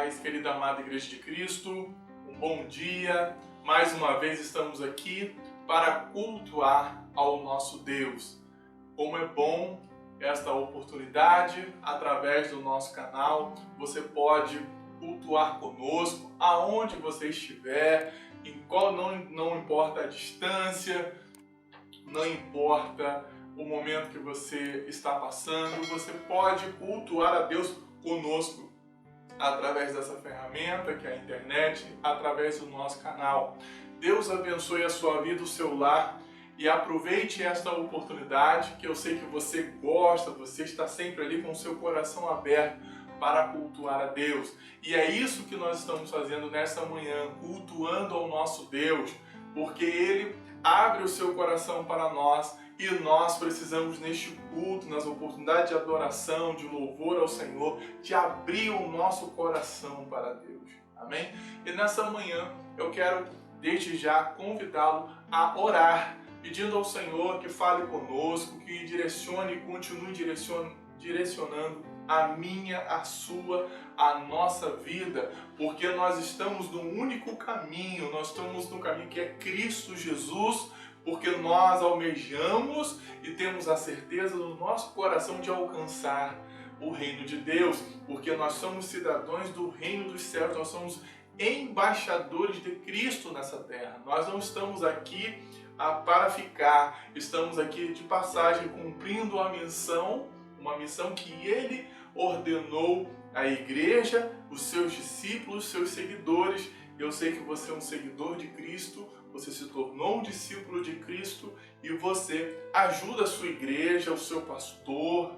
paz, querida amada Igreja de Cristo, um bom dia. Mais uma vez estamos aqui para cultuar ao nosso Deus. Como é bom esta oportunidade, através do nosso canal, você pode cultuar conosco, aonde você estiver, não importa a distância, não importa o momento que você está passando, você pode cultuar a Deus conosco através dessa ferramenta que é a internet, através do nosso canal. Deus abençoe a sua vida, o seu lar, e aproveite esta oportunidade que eu sei que você gosta, você está sempre ali com o seu coração aberto para cultuar a Deus. E é isso que nós estamos fazendo nesta manhã, cultuando ao nosso Deus, porque Ele abre o seu coração para nós e nós precisamos neste culto, nas oportunidades de adoração, de louvor ao Senhor, de abrir o nosso coração para Deus. Amém? E nessa manhã eu quero desde já convidá-lo a orar, pedindo ao Senhor que fale conosco, que direcione e continue direcionando a minha, a sua, a nossa vida, porque nós estamos no único caminho, nós estamos no caminho que é Cristo Jesus, porque nós almejamos e temos a certeza no nosso coração de alcançar o reino de Deus, porque nós somos cidadãos do reino dos céus, nós somos embaixadores de Cristo nessa terra. Nós não estamos aqui para ficar, estamos aqui de passagem cumprindo a missão, uma missão que Ele ordenou à igreja, os seus discípulos, os seus seguidores. Eu sei que você é um seguidor de Cristo, você se tornou um discípulo de Cristo e você ajuda a sua igreja, o seu pastor,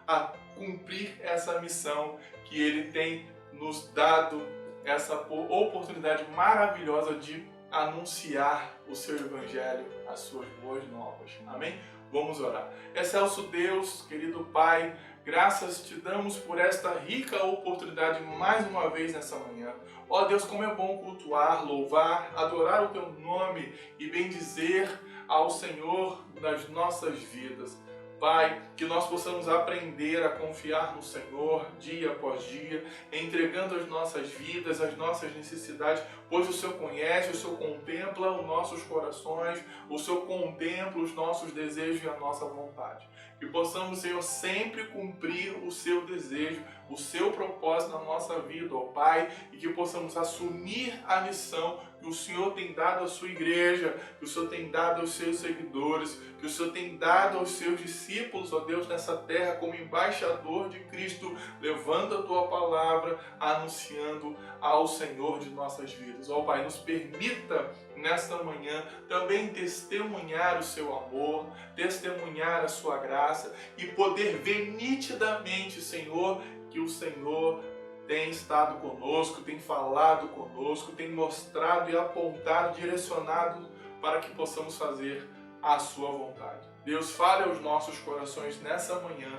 a cumprir essa missão que Ele tem nos dado, essa oportunidade maravilhosa de anunciar o seu evangelho, as suas boas novas. Amém? Vamos orar. Excelso Deus, querido Pai, graças te damos por esta rica oportunidade mais uma vez nessa manhã. Ó Deus, como é bom cultuar, louvar, adorar o Teu nome e bendizer ao Senhor nas nossas vidas. Pai, que nós possamos aprender a confiar no Senhor dia após dia, entregando as nossas vidas, as nossas necessidades, pois o Senhor conhece, o Senhor contempla os nossos corações, o Senhor contempla os nossos desejos e a nossa vontade. Que possamos, Senhor, sempre cumprir o seu desejo, o seu propósito na nossa vida, ó Pai, e que possamos assumir a missão que o Senhor tem dado à sua igreja, que o Senhor tem dado aos seus seguidores, que o Senhor tem dado aos seus discípulos, ó Deus, nessa terra, como embaixador de Cristo, levando a Tua palavra, anunciando ao Senhor de nossas vidas. Ó Pai, nos permita, nesta manhã, também testemunhar o Seu amor, testemunhar a Sua graça e poder ver nitidamente, Senhor, que o Senhor tem estado conosco, tem falado conosco, tem mostrado e apontado, direcionado para que possamos fazer a Sua vontade. Deus, fale aos nossos corações nessa manhã.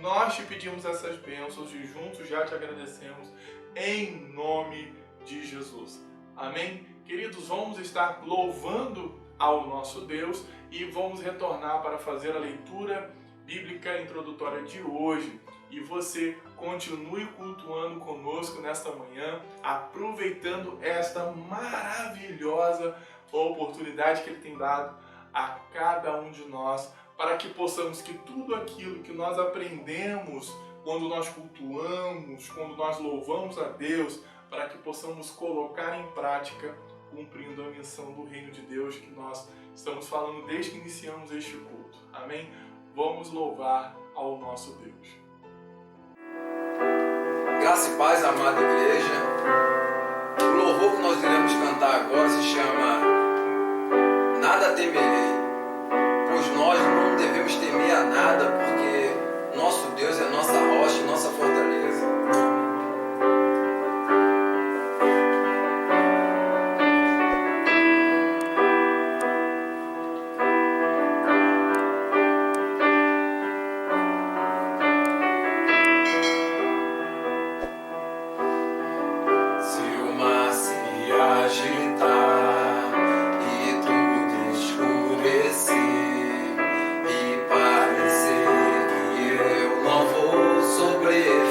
Nós te pedimos essas bênçãos e juntos já te agradecemos em nome de Jesus. Amém? Queridos, vamos estar louvando ao nosso Deus e vamos retornar para fazer a leitura bíblica introdutória de hoje. E você continue cultuando conosco nesta manhã, aproveitando esta maravilhosa oportunidade que Ele tem dado a cada um de nós, para que possamos que tudo aquilo que nós aprendemos quando nós cultuamos, quando nós louvamos a Deus, para que possamos colocar em prática, cumprindo a missão do reino de Deus que nós estamos falando desde que iniciamos este culto. Amém? Vamos louvar ao nosso Deus. Graça e paz, amada igreja. O louvor que nós iremos cantar agora se chama Nada Temerei, pois nós não devemos temer a nada, porque nosso Deus é nossa rocha e nossa fortaleza. Parecer que eu não vou sobreviver.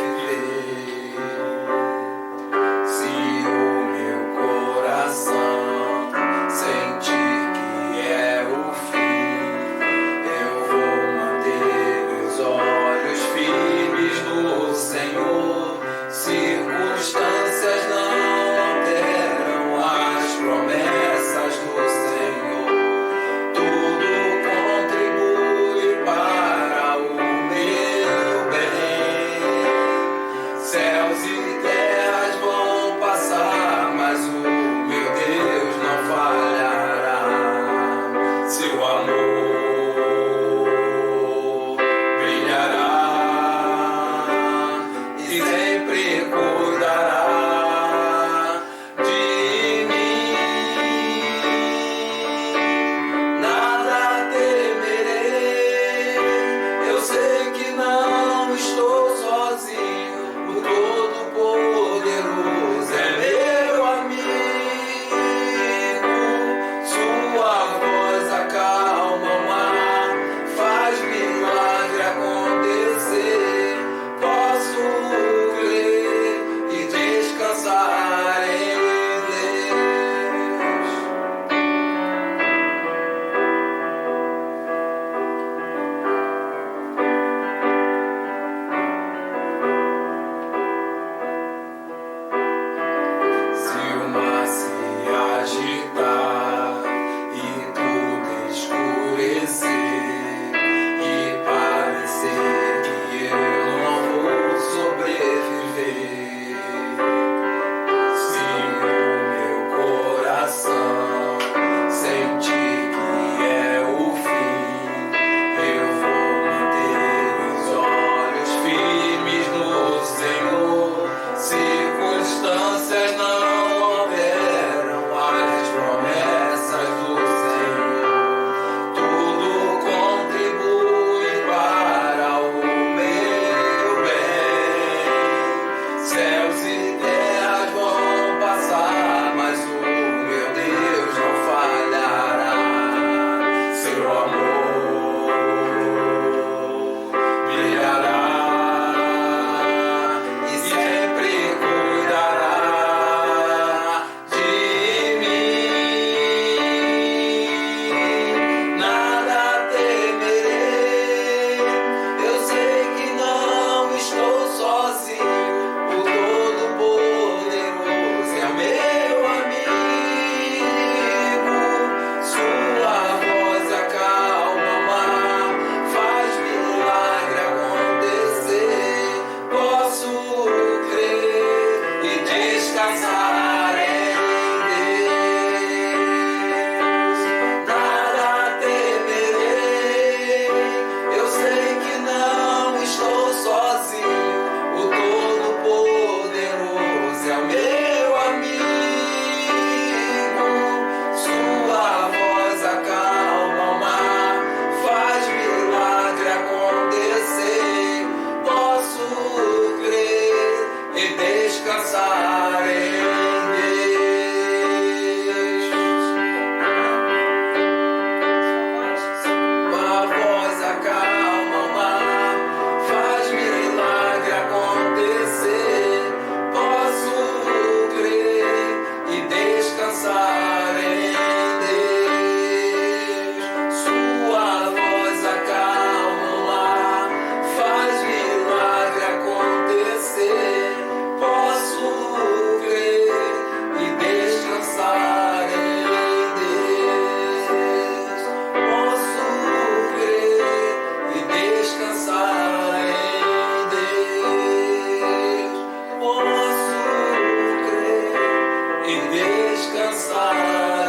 descansar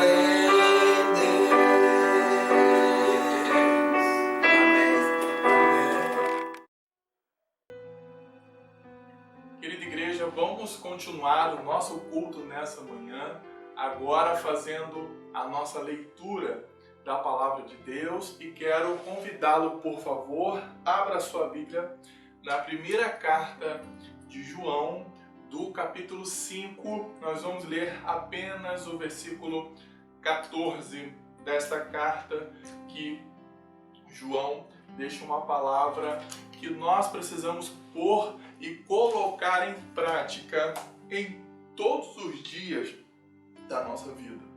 em Deus. Querida igreja, vamos continuar o nosso culto nessa manhã, agora fazendo a nossa leitura da Palavra de Deus, e quero convidá-lo, por favor, abra sua Bíblia na primeira carta de João, do capítulo 5, nós vamos ler apenas o versículo 14 desta carta, que João deixa uma palavra que nós precisamos pôr e colocar em prática em todos os dias da nossa vida.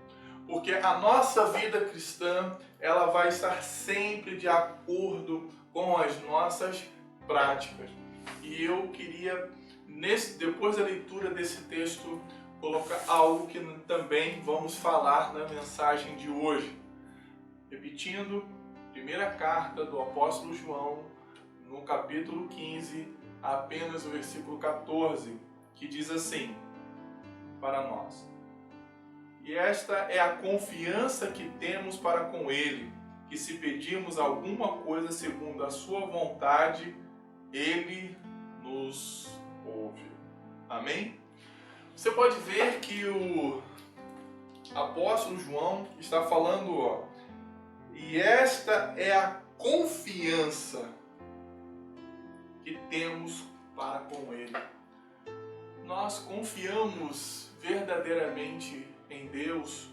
Porque a nossa vida cristã, ela vai estar sempre de acordo com as nossas práticas. E eu queria, depois da leitura desse texto, colocar algo que também vamos falar na mensagem de hoje. Repetindo, primeira carta do apóstolo João, no capítulo 15, apenas o versículo 14, que diz assim, para nós: e esta é a confiança que temos para com Ele, que se pedirmos alguma coisa segundo a sua vontade, Ele nos ouve. Amém? Você pode ver que o apóstolo João está falando, e esta é a confiança que temos para com Ele. Nós confiamos verdadeiramente em Deus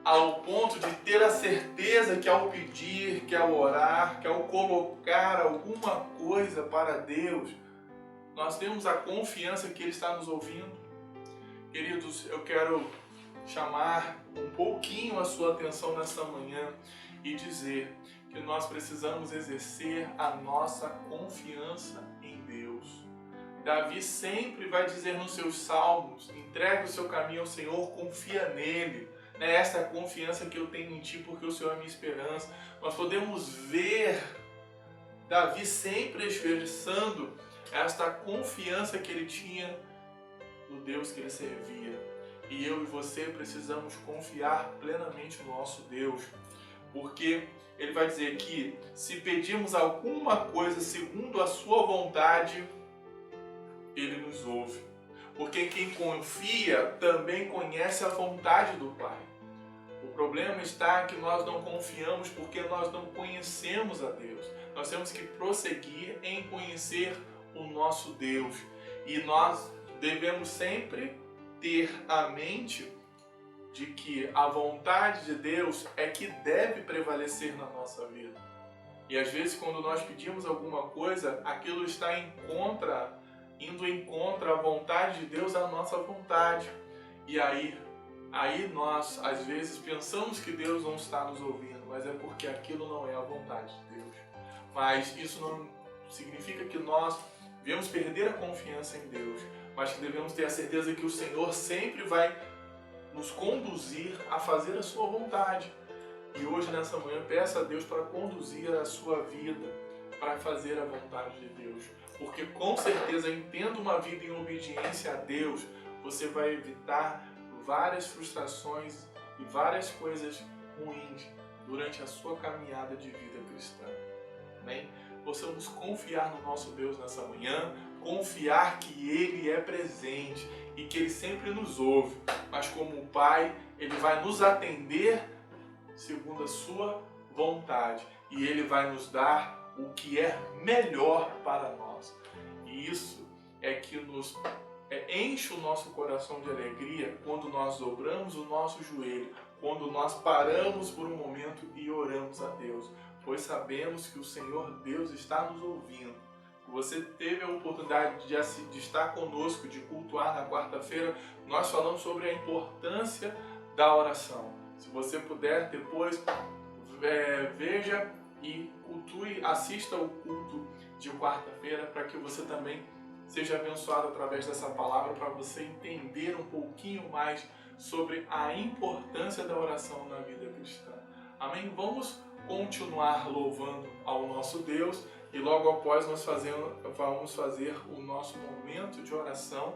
ao ponto de ter a certeza que ao pedir, que ao orar, que ao colocar alguma coisa para Deus, nós temos a confiança que Ele está nos ouvindo. Queridos, eu quero chamar um pouquinho a sua atenção nesta manhã e dizer que nós precisamos exercer a nossa confiança em Deus. Davi sempre vai dizer nos seus salmos: entregue o seu caminho ao Senhor, confia nele. Essa é a confiança que eu tenho em ti, porque o Senhor é a minha esperança. Nós podemos ver Davi sempre expressando esta confiança que ele tinha no Deus que ele servia. E eu e você precisamos confiar plenamente no nosso Deus, porque ele vai dizer que se pedirmos alguma coisa segundo a sua vontade, Ele nos ouve. Porque quem confia também conhece a vontade do Pai. O problema está que nós não confiamos porque nós não conhecemos a Deus. Nós temos que prosseguir em conhecer o nosso Deus. E nós devemos sempre ter a mente de que a vontade de Deus é que deve prevalecer na nossa vida. E às vezes quando nós pedimos alguma coisa, aquilo está indo em contra a vontade de Deus, a nossa vontade. E aí nós às vezes pensamos que Deus não está nos ouvindo, mas é porque aquilo não é a vontade de Deus. Mas isso não significa que nós devemos perder a confiança em Deus, mas que devemos ter a certeza que o Senhor sempre vai nos conduzir a fazer a sua vontade. E hoje, nessa manhã, peça a Deus para conduzir a sua vida, para fazer a vontade de Deus. Porque com certeza, tendo uma vida em obediência a Deus, você vai evitar várias frustrações e várias coisas ruins durante a sua caminhada de vida cristã. Amém? Possamos confiar no nosso Deus nessa manhã, confiar que Ele é presente e que Ele sempre nos ouve, mas como o Pai, Ele vai nos atender segundo a sua vontade e Ele vai nos dar o que é melhor para nós. E isso é que nos enche o nosso coração de alegria quando nós dobramos o nosso joelho, quando nós paramos por um momento e oramos a Deus, pois sabemos que o Senhor Deus está nos ouvindo. Você teve a oportunidade de estar conosco, de cultuar na quarta-feira. Nós falamos sobre a importância da oração. Se você puder, depois veja e cultue, assista o culto de quarta-feira, para que você também seja abençoado através dessa palavra, para você entender um pouquinho mais sobre a importância da oração na vida cristã. Amém? Vamos continuar louvando ao nosso Deus e logo após nós vamos fazer o nosso momento de oração,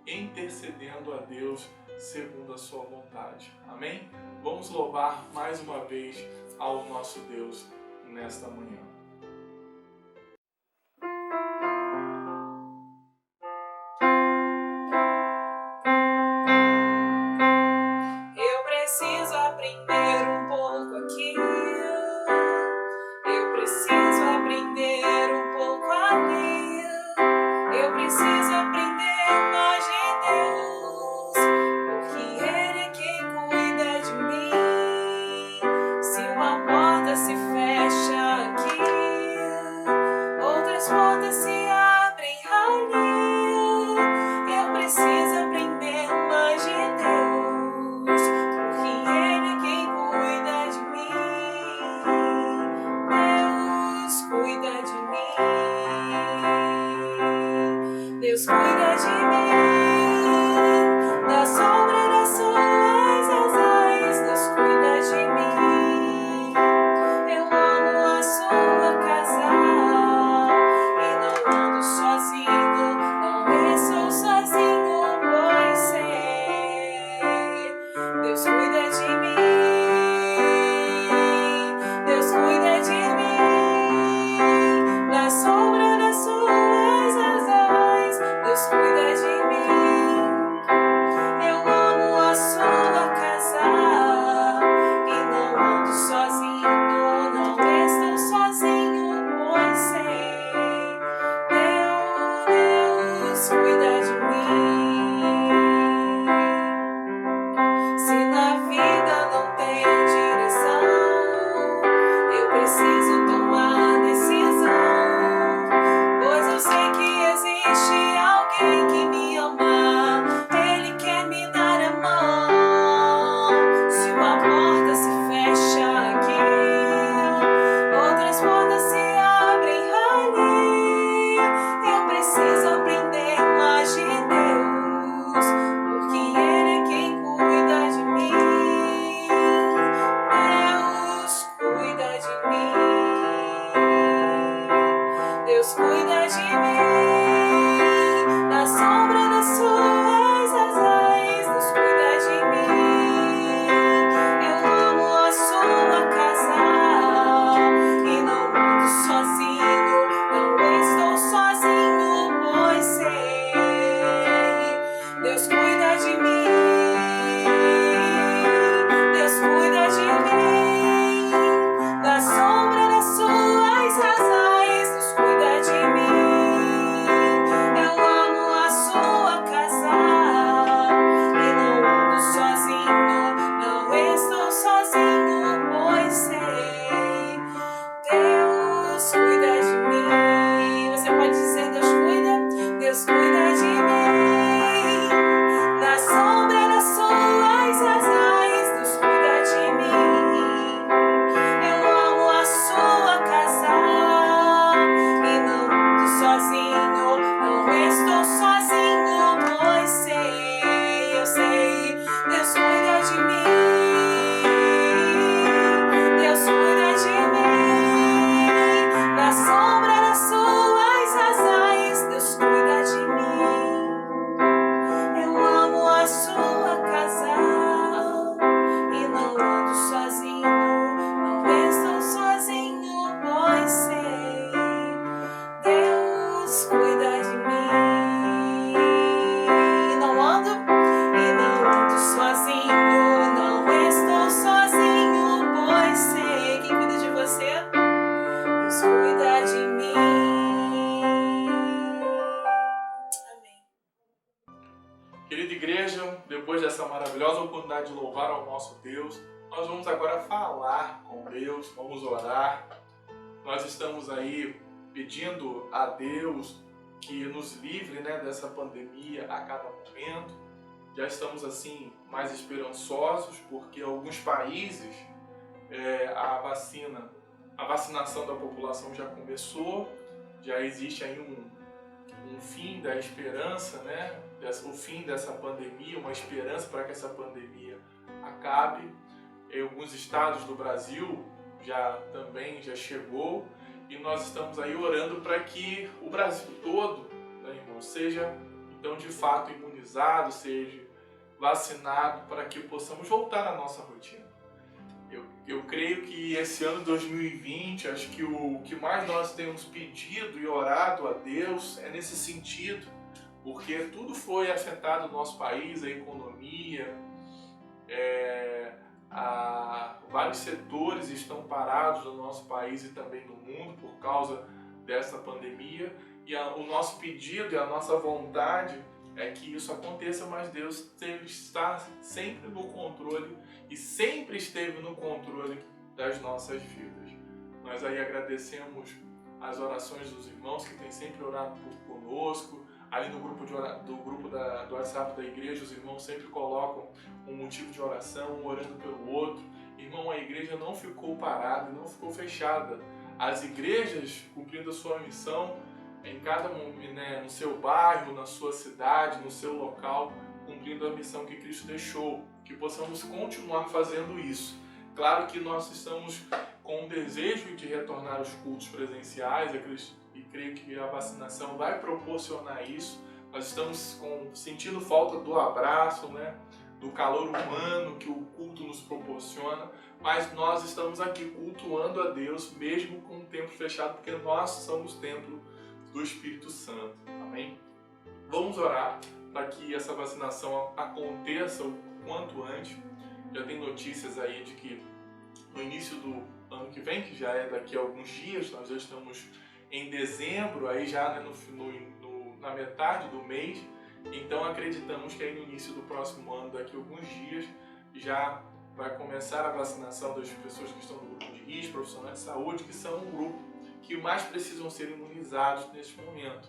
intercedendo a Deus segundo a sua vontade. Amém? Vamos louvar mais uma vez ao nosso Deus nesta manhã. Eu preciso aprender um pouco aqui. Eu preciso aprender um pouco ali. Eu preciso aprender mais de Deus, porque Ele é quem cuida de mim. Se uma porta se fecha aqui, outras portas se abrem ali. Eu preciso aprender mais de Deus, porque Ele é quem cuida de mim. Deus cuida de mim. Deus cuida de mim, da sombra das suas asas. Deus cuida de mim. Eu amo a sua casa e não ando sozinho, não estou sozinho, pois sei. Deus cuida de mim. Deus cuida de mim, da sombra das suas asas. Deus cuida de mim. Eu amo a sua casa e não ando sozinho, não estou sozinho, pois sei. Deus cuida de mim. Se na vida não tem direção, eu preciso tomar decisão, pois eu sei que existe alguém que me ama. Ele quer me dar a mão. Se uma porta se fecha aqui, outras portas se abrem ali. Eu preciso aprender mais de Deus, porque Ele é quem cuida de mim. Deus cuida de mim. Deus cuida de mim, da sombra das suas asas. Deus cuida de mim. Eu amo a sua casa e não ando sozinho, não estou sozinho, pois sei. Deus cuida de mim. Deus cuida de mim, da sombra das suas asas. Deus cuida de mim. Eu amo a sua casa e não ando sozinho, não estou sozinho, pois sei. Deus cuida de mim. Você pode dizer: Deus cuida? Deus cuida de mim, da sombra das suas asas. Deus cuida de mim. Eu amo a sua casa e não ando sozinho, não estou sozinho, pois sei. Eu sei. Deus cuida de mim. Deus cuida de mim, da sombra das suas asas. Deus cuida de mim. Eu amo a sua casa e não ando sozinho, não estou sozinho, pois sei. Deus cuida de mim. E não ando sozinho, não estou sozinho, pois sei. Quem cuida de você? Deus cuida de mim. Amém. Querida igreja, depois dessa maravilhosa oportunidade de louvar ao nosso Deus, nós vamos agora falar com Deus, vamos orar. Nós estamos aí pedindo a Deus que nos livre, né, dessa pandemia a cada momento. Já estamos assim mais esperançosos porque alguns países a vacinação da população já começou, já existe aí um fim da esperança, né? O fim dessa pandemia, uma esperança para que essa pandemia acabe. Em alguns estados do Brasil já chegou e nós estamos aí orando para que o Brasil todo, né, irmão, seja então de fato imunizado, seja vacinado para que possamos voltar à nossa rotina. Eu creio que esse ano 2020, acho que o que mais nós temos pedido e orado a Deus é nesse sentido, porque tudo foi afetado no nosso país, a economia, vários setores estão parados no nosso país e também no mundo por causa dessa pandemia, e o nosso pedido e a nossa vontade é que isso aconteça, mas Deus está sempre no controle e sempre esteve no controle das nossas vidas. Nós aí agradecemos as orações dos irmãos que têm sempre orado conosco. Ali no grupo do WhatsApp da igreja, os irmãos sempre colocam um motivo de oração, um orando pelo outro. Irmão, a igreja não ficou parada, não ficou fechada. As igrejas, cumprindo a sua missão, em cada no seu bairro, na sua cidade, no seu local, cumprindo a missão que Cristo deixou, que possamos continuar fazendo isso. Claro que nós estamos com o desejo de retornar aos cultos presenciais, e creio que a vacinação vai proporcionar isso. Nós estamos sentindo falta do abraço, do calor humano que o culto nos proporciona, mas nós estamos aqui cultuando a Deus mesmo com o templo fechado, porque nós somos templo do Espírito Santo. Amém? Vamos orar para que essa vacinação aconteça o quanto antes. Já tem notícias aí de que no início do ano que vem, que já é daqui a alguns dias, nós já estamos em dezembro, aí já na metade do mês, então acreditamos que aí no início do próximo ano, daqui a alguns dias, já vai começar a vacinação das pessoas que estão no grupo de risco, profissionais de saúde, que são um grupo que mais precisam ser imunizados neste momento.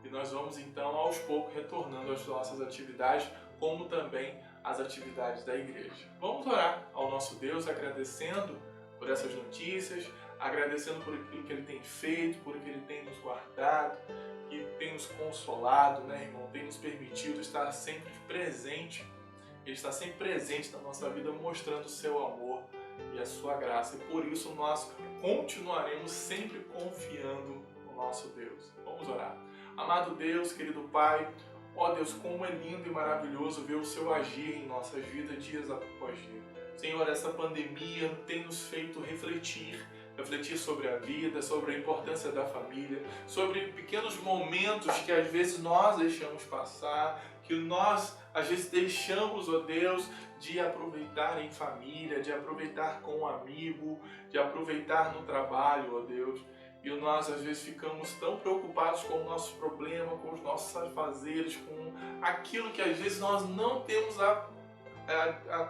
E nós vamos então aos poucos retornando às nossas atividades, como também às atividades da igreja. Vamos orar ao nosso Deus, agradecendo por essas notícias, agradecendo por aquilo que Ele tem feito, por aquilo que Ele tem nos guardado, que tem nos consolado, irmão? Tem nos permitido estar sempre presente. Ele está sempre presente na nossa vida, mostrando o seu amor e a sua graça. E por isso nós continuaremos sempre confiando no nosso Deus. Vamos orar. Amado Deus, querido Pai, ó Deus, como é lindo e maravilhoso ver o Seu agir em nossas vidas dias após dia. Senhor, essa pandemia tem nos feito refletir sobre a vida, sobre a importância da família, sobre pequenos momentos que às vezes nós deixamos passar, que nós às vezes deixamos, ó Deus, de aproveitar em família, de aproveitar com um amigo, de aproveitar no trabalho, ó Deus. E nós às vezes ficamos tão preocupados com o nosso problema, com os nossos afazeres, com aquilo que às vezes nós não temos a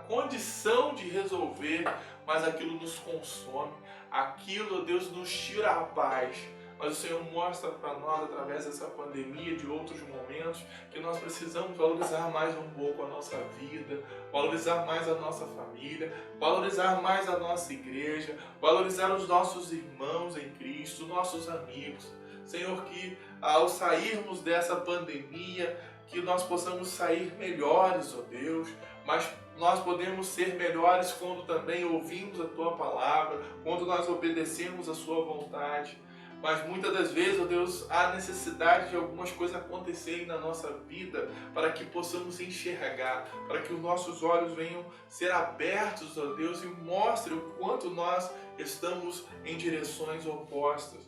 condição de resolver, mas aquilo nos consome, aquilo, Deus, nos tira a paz. Mas o Senhor mostra para nós, através dessa pandemia, de outros momentos, que nós precisamos valorizar mais um pouco a nossa vida, valorizar mais a nossa família, valorizar mais a nossa igreja, valorizar os nossos irmãos em Cristo, nossos amigos. Senhor, que ao sairmos dessa pandemia, que nós possamos sair melhores, ó Deus, mas nós podemos ser melhores quando também ouvimos a Tua palavra, quando nós obedecemos a Sua vontade. Mas muitas das vezes, ó Deus, há necessidade de algumas coisas acontecerem na nossa vida para que possamos enxergar, para que os nossos olhos venham ser abertos, ó Deus, e mostrem o quanto nós estamos em direções opostas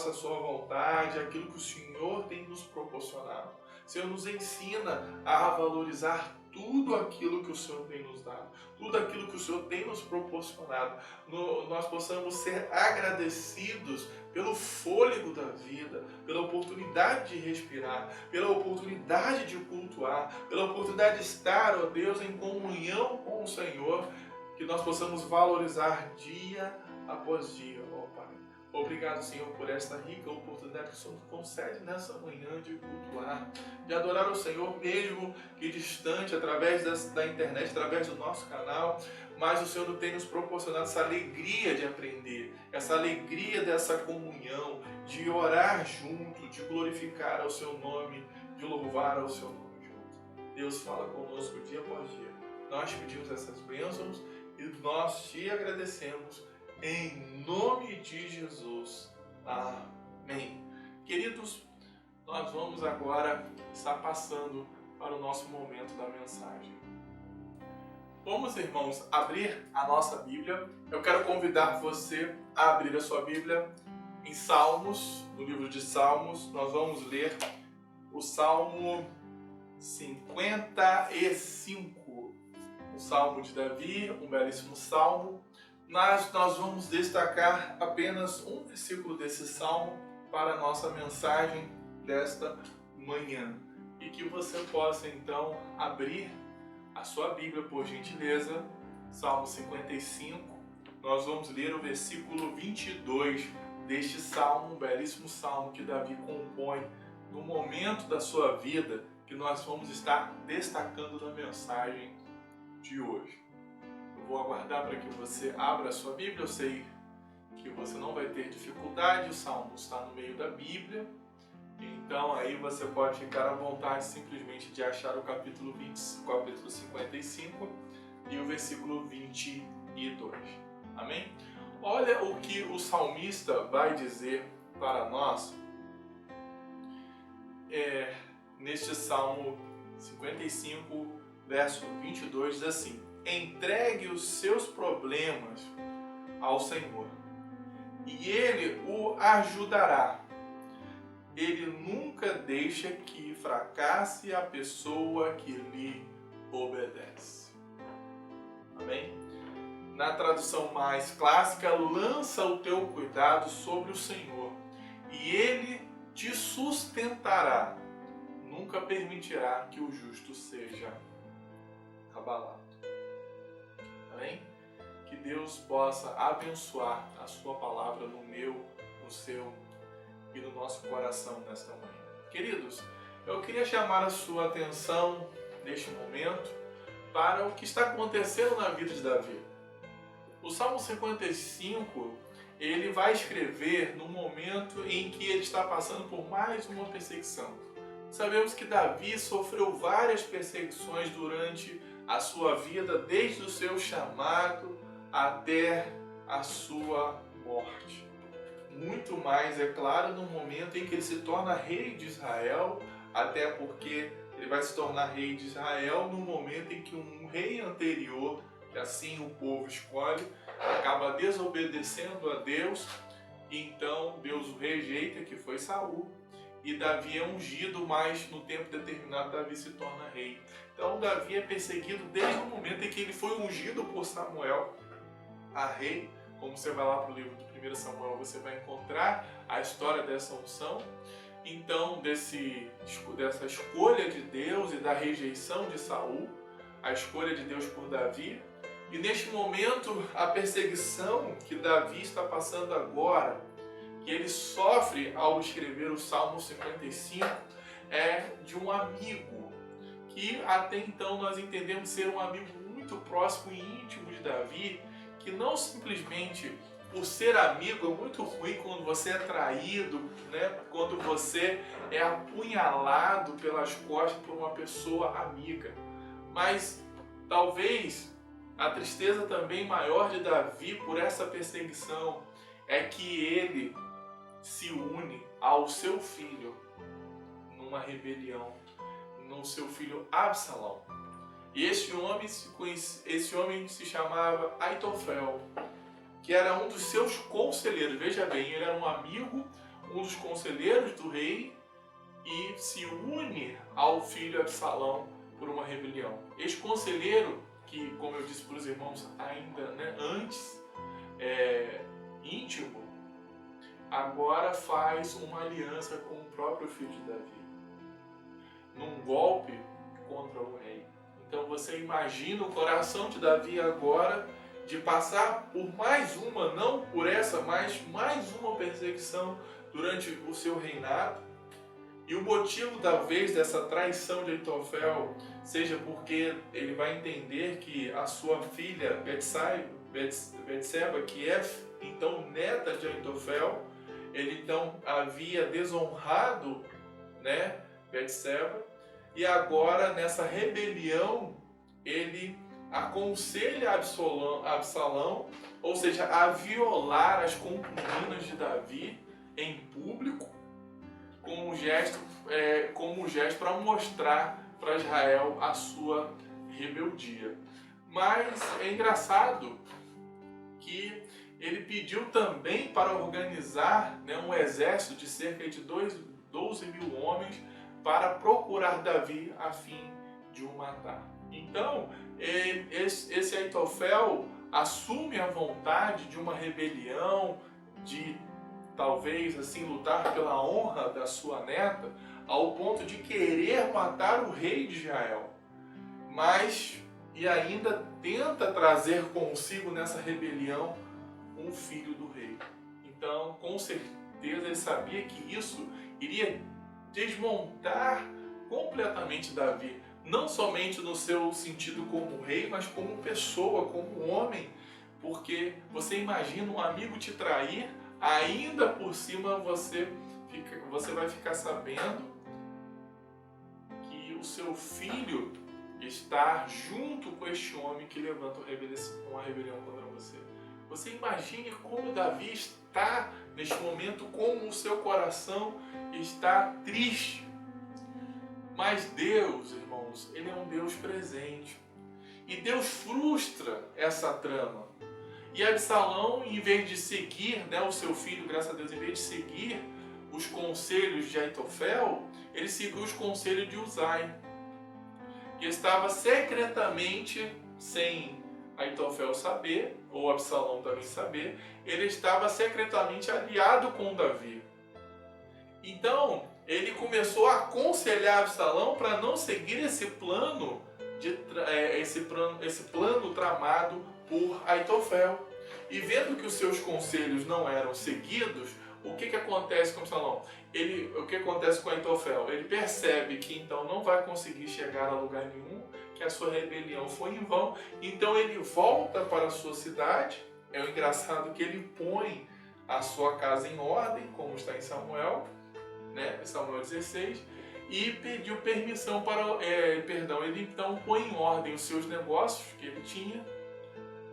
à Sua vontade, aquilo que o Senhor tem nos proporcionado. Senhor, nos ensina a valorizar tudo aquilo que o Senhor tem nos dado, tudo aquilo que o Senhor tem nos proporcionado. Nós possamos ser agradecidos pelo fôlego da vida, pela oportunidade de respirar, pela oportunidade de cultuar, pela oportunidade de estar, ó Deus, em comunhão com o Senhor, que nós possamos valorizar dia após dia, ó Pai. Obrigado, Senhor, por esta rica oportunidade que o Senhor nos concede nessa manhã de cultuar, de adorar o Senhor, mesmo que distante, através da internet, através do nosso canal, mas o Senhor tem nos proporcionado essa alegria de aprender, essa alegria dessa comunhão, de orar junto, de glorificar ao Seu nome, de louvar ao Seu nome junto. Deus fala conosco dia após dia. Nós pedimos essas bênçãos e nós te agradecemos. Em nome de Jesus. Amém. Queridos, nós vamos agora estar passando para o nosso momento da mensagem. Vamos, irmãos, abrir a nossa Bíblia. Eu quero convidar você a abrir a sua Bíblia em Salmos, no livro de Salmos. Nós vamos ler o Salmo 55, o Salmo de Davi, um belíssimo salmo. Nós vamos destacar apenas um versículo desse salmo para a nossa mensagem desta manhã. E que você possa então abrir a sua Bíblia, por gentileza, Salmo 55. Nós vamos ler o versículo 22 deste salmo, um belíssimo salmo que Davi compõe no momento da sua vida, que nós vamos estar destacando na mensagem de hoje. Eu vou aguardar para que você abra a sua Bíblia. Eu sei que você não vai ter dificuldade, o salmo está no meio da Bíblia. Então aí você pode ficar à vontade simplesmente de achar o capítulo 55 e o versículo 22. Amém? Olha o que o salmista vai dizer para nós neste Salmo 55, verso 22, diz assim: entregue os seus problemas ao Senhor e Ele o ajudará. Ele nunca deixa que fracasse a pessoa que lhe obedece. Amém? Na tradução mais clássica, lança o teu cuidado sobre o Senhor e Ele te sustentará. Nunca permitirá que o justo seja abalado. Amém? Que Deus possa abençoar a sua palavra no meu, no seu e no nosso coração nesta manhã. Queridos, eu queria chamar a sua atenção neste momento para o que está acontecendo na vida de Davi. O Salmo 55, ele vai escrever no momento em que ele está passando por mais uma perseguição. Sabemos que Davi sofreu várias perseguições durante a sua vida, desde o seu chamado até a sua morte. Muito mais, é claro, no momento em que ele se torna rei de Israel, até porque ele vai se tornar rei de Israel no momento em que um rei anterior, que assim o povo escolhe, acaba desobedecendo a Deus, e então Deus o rejeita, que foi Saul, e Davi é ungido, mas no tempo determinado Davi se torna rei. Então Davi é perseguido desde o momento em que ele foi ungido por Samuel a rei. Como você vai lá para o livro do 1 Samuel, você vai encontrar a história dessa unção. Então, dessa escolha de Deus e da rejeição de Saul, a escolha de Deus por Davi. E neste momento, a perseguição que Davi está passando agora, que ele sofre ao escrever o Salmo 55, é de um amigo, que até então nós entendemos ser um amigo muito próximo e íntimo de Davi, que não simplesmente por ser amigo, é muito ruim quando você é traído, né? Quando você é apunhalado pelas costas por uma pessoa amiga. Mas talvez a tristeza também maior de Davi por essa perseguição é que ele se une ao seu filho numa rebelião, no seu filho Absalão. E esse homem se chamava Aitofel, que era um dos seus conselheiros. Veja bem, ele era um amigo, um dos conselheiros do rei, e se une ao filho Absalão por uma rebelião. Este conselheiro, que, como eu disse para os irmãos ainda antes, íntimo, agora faz uma aliança com o próprio filho de Davi, num golpe contra o rei. Então você imagina o coração de Davi agora de passar por mais uma, não por essa, mas mais uma perseguição durante o seu reinado. E o motivo talvez dessa traição de Aitofel seja porque ele vai entender que a sua filha Betseba, que é então neta de Aitofel, ele então havia desonrado, Betseba, e agora nessa rebelião ele aconselha Absalão, ou seja, a violar as concubinas de Davi em público, como um gesto para mostrar para Israel a sua rebeldia. Mas é engraçado que ele pediu também para organizar, né, um exército de cerca de 12 mil homens para procurar Davi a fim de o matar. Então, esse Aitofel assume a vontade de uma rebelião, de talvez assim lutar pela honra da sua neta, ao ponto de querer matar o rei de Israel. E ainda tenta trazer consigo nessa rebelião um filho do rei. Então, com certeza, ele sabia que isso iria desmontar completamente Davi, não somente no seu sentido como rei, mas como pessoa, como homem, porque você imagina um amigo te trair, ainda por cima você vai ficar sabendo que o seu filho está junto com este homem que levanta uma rebelião contra você. Você imagine como Davi está neste momento, como o seu coração está triste. Mas Deus, irmãos, Ele é um Deus presente. E Deus frustra essa trama. E Absalão, em vez de seguir, né, o seu filho, graças a Deus, em vez de seguir os conselhos de Aitofel, ele seguiu os conselhos de Uzai, que estava secretamente, sem Aitofel saber, ou Absalão também saber, ele estava secretamente aliado com Davi. Então, ele começou a aconselhar Absalão para não seguir esse plano tramado por Aitofel. E vendo que os seus conselhos não eram seguidos, o que acontece com Absalão? O que acontece com Aitofel? Ele percebe que então não vai conseguir chegar a lugar nenhum, que a sua rebelião foi em vão, então ele volta para a sua cidade. É o engraçado que ele põe a sua casa em ordem, como está em Samuel, né, Samuel 16, e pediu permissão para... ele então põe em ordem os seus negócios que ele tinha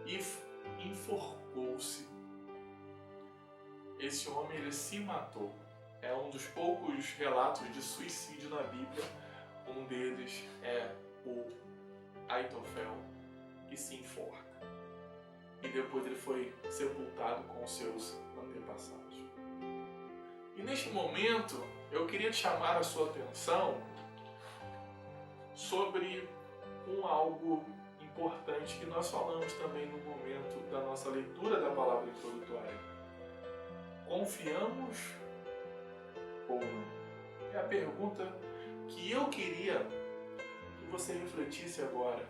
e enforcou-se. Esse homem, ele se matou. É um dos poucos relatos de suicídio na Bíblia. Um deles é o Aitofel, que se enforca. E depois ele foi sepultado com os seus antepassados. E neste momento, eu queria chamar a sua atenção sobre algo importante que nós falamos também no momento da nossa leitura da palavra introdutória. Confiamos ou não? É a pergunta que eu queria que você refletisse agora.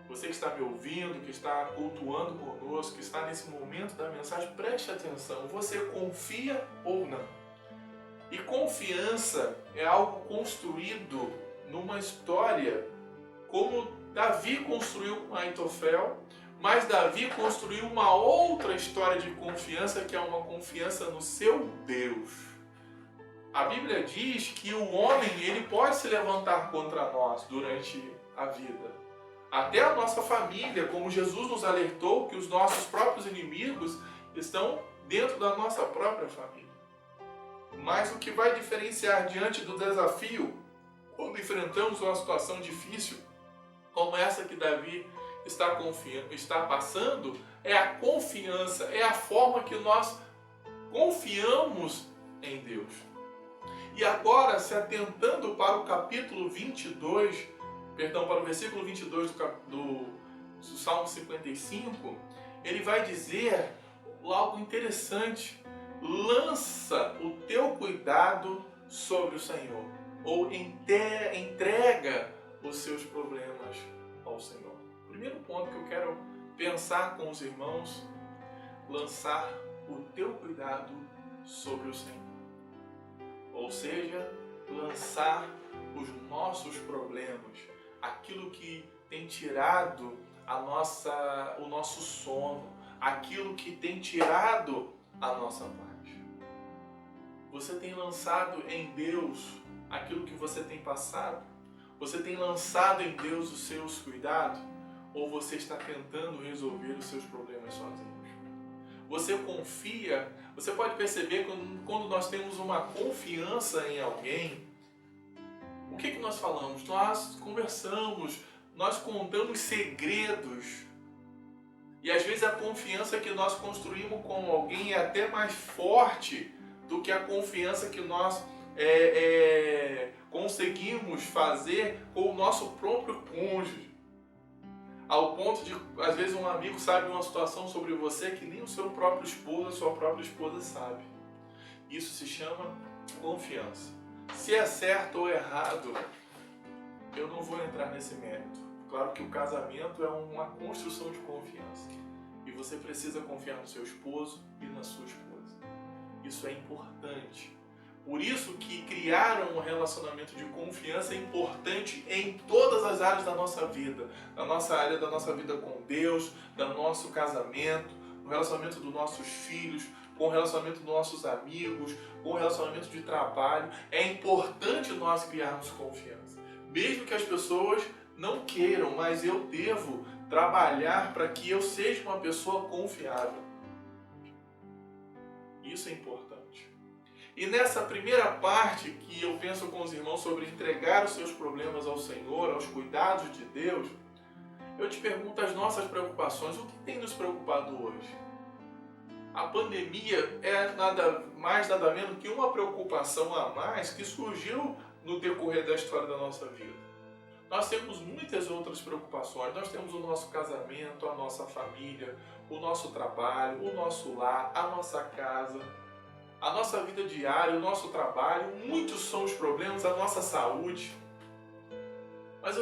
Você que está me ouvindo, que está cultuando conosco, que está nesse momento da mensagem, preste atenção. Você confia ou não? E confiança é algo construído numa história, como Davi construiu com Aitofel, mas Davi construiu uma outra história de confiança, que é uma confiança no seu Deus. A Bíblia diz que o homem, ele pode se levantar contra nós durante a vida. Até a nossa família, como Jesus nos alertou que os nossos próprios inimigos estão dentro da nossa própria família. Mas o que vai diferenciar diante do desafio, quando enfrentamos uma situação difícil, como essa que Davi está passando, é a confiança, é a forma que nós confiamos em Deus. E agora, se atentando para o capítulo 22, para o versículo 22 do Salmo 55, ele vai dizer algo interessante: lança o teu cuidado sobre o Senhor, ou entrega os seus problemas ao Senhor. Primeiro ponto que eu quero pensar com os irmãos: lançar o teu cuidado sobre o Senhor. Ou seja, lançar os nossos problemas, aquilo que tem tirado o nosso sono, aquilo que tem tirado a nossa paz. Você tem lançado em Deus aquilo que você tem passado? Você tem lançado em Deus os seus cuidados? Ou você está tentando resolver os seus problemas sozinhos? Você confia? Você pode perceber quando nós temos uma confiança em alguém, O que nós falamos? Nós conversamos, nós contamos segredos. E às vezes a confiança que nós construímos com alguém é até mais forte do que a confiança que nós conseguimos fazer com o nosso próprio cônjuge. Ao ponto de, às vezes, um amigo sabe uma situação sobre você que nem o seu próprio esposo, a sua própria esposa sabe. Isso se chama confiança. Se é certo ou errado, eu não vou entrar nesse mérito. Claro que o casamento é uma construção de confiança. E você precisa confiar no seu esposo e na sua esposa. Isso é importante. Por isso que criar um relacionamento de confiança é importante em todas as áreas da nossa vida. Na nossa área da nossa vida com Deus, do nosso casamento, no relacionamento dos nossos filhos, com o relacionamento dos nossos amigos, com o relacionamento de trabalho. É importante nós criarmos confiança. Mesmo que as pessoas não queiram, mas eu devo trabalhar para que eu seja uma pessoa confiável. Isso é importante. E nessa primeira parte que eu penso com os irmãos sobre entregar os seus problemas ao Senhor, aos cuidados de Deus, eu te pergunto as nossas preocupações. O que tem nos preocupado hoje? A pandemia é nada mais, nada menos que uma preocupação a mais que surgiu no decorrer da história da nossa vida. Nós temos muitas outras preocupações. Nós temos o nosso casamento, a nossa família, o nosso trabalho, o nosso lar, a nossa casa, a nossa vida diária, o nosso trabalho. Muitos são os problemas, a nossa saúde. Mas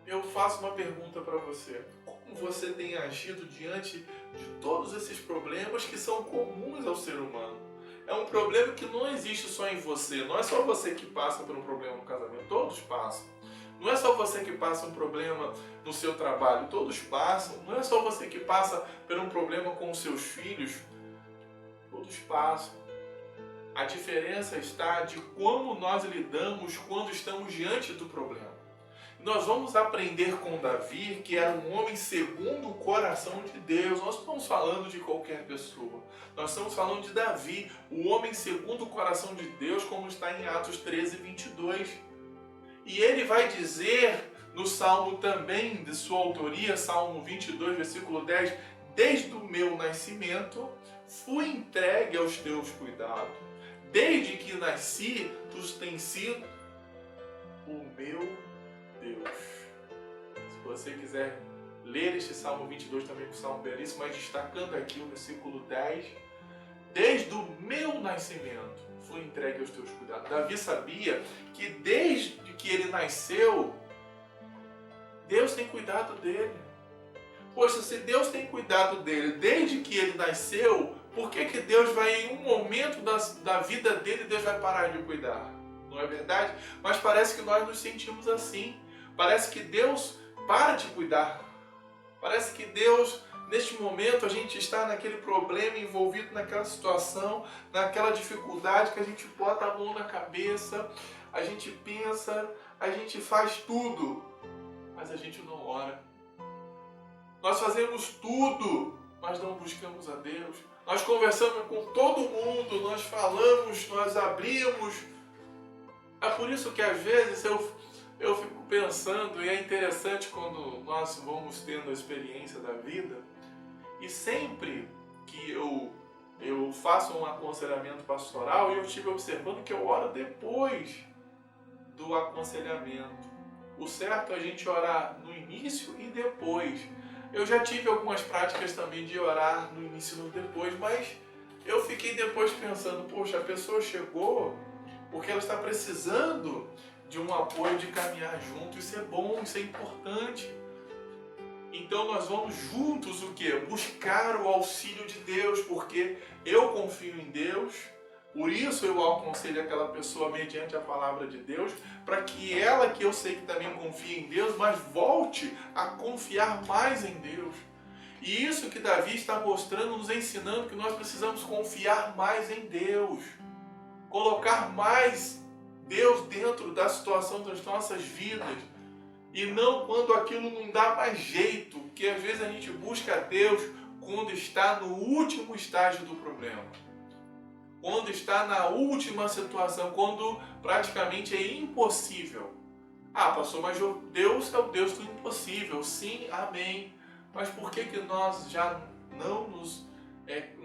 eu faço uma pergunta para você. Como você tem agido diante de todos esses problemas que são comuns ao ser humano? É um problema que não existe só em você. Não é só você que passa por um problema no casamento. Todos passam. Não é só você que passa um problema no seu trabalho. Todos passam. Não é só você que passa por um problema com os seus filhos. Todos passam. A diferença está de como nós lidamos quando estamos diante do problema. Nós vamos aprender com Davi, que era um homem segundo o coração de Deus. Nós não estamos falando de qualquer pessoa. Nós estamos falando de Davi, o homem segundo o coração de Deus, como está em Atos 13, 22. E ele vai dizer no Salmo também, de sua autoria, Salmo 22, versículo 10, desde o meu nascimento fui entregue aos teus cuidados. Desde que nasci, tu tens sido o meu Deus. Se você quiser ler este Salmo 22 também, que é um salmo belíssimo, mas destacando aqui o versículo 10, desde o meu nascimento fui entregue aos teus cuidados. Davi sabia que desde que ele nasceu, Deus tem cuidado dele. Poxa, se Deus tem cuidado dele desde que ele nasceu, por que Deus vai, em um momento da vida dele, Deus vai parar de cuidar? Não é verdade? Mas parece que nós nos sentimos assim. Parece que Deus para de cuidar. Parece que Deus, neste momento, a gente está naquele problema, envolvido naquela situação, naquela dificuldade que a gente bota a mão na cabeça, a gente pensa, a gente faz tudo, mas a gente não ora. Nós fazemos tudo, mas não buscamos a Deus. Nós conversamos com todo mundo, nós falamos, nós abrimos. É por isso que às vezes eu fico pensando, e é interessante quando nós vamos tendo a experiência da vida, e sempre que eu faço um aconselhamento pastoral, eu estive observando que eu oro depois do aconselhamento. O certo é a gente orar no início e depois. Eu já tive algumas práticas também de orar no início e no depois, mas eu fiquei depois pensando, poxa, a pessoa chegou porque ela está precisando de um apoio, de caminhar junto. Isso é bom, isso é importante. Então nós vamos juntos o quê? Buscar o auxílio de Deus, porque eu confio em Deus. Por isso eu aconselho aquela pessoa mediante a palavra de Deus, para que ela, que eu sei que também confia em Deus, mas volte a confiar mais em Deus. E isso que Davi está mostrando, nos ensinando que nós precisamos confiar mais em Deus. Colocar mais Deus dentro da situação das nossas vidas. E não quando aquilo não dá mais jeito, que às vezes a gente busca a Deus quando está no último estágio do problema. Quando está na última situação, quando praticamente é impossível. Ah, pastor, mas Deus é o Deus do impossível. Sim, amém. Mas por que nós já não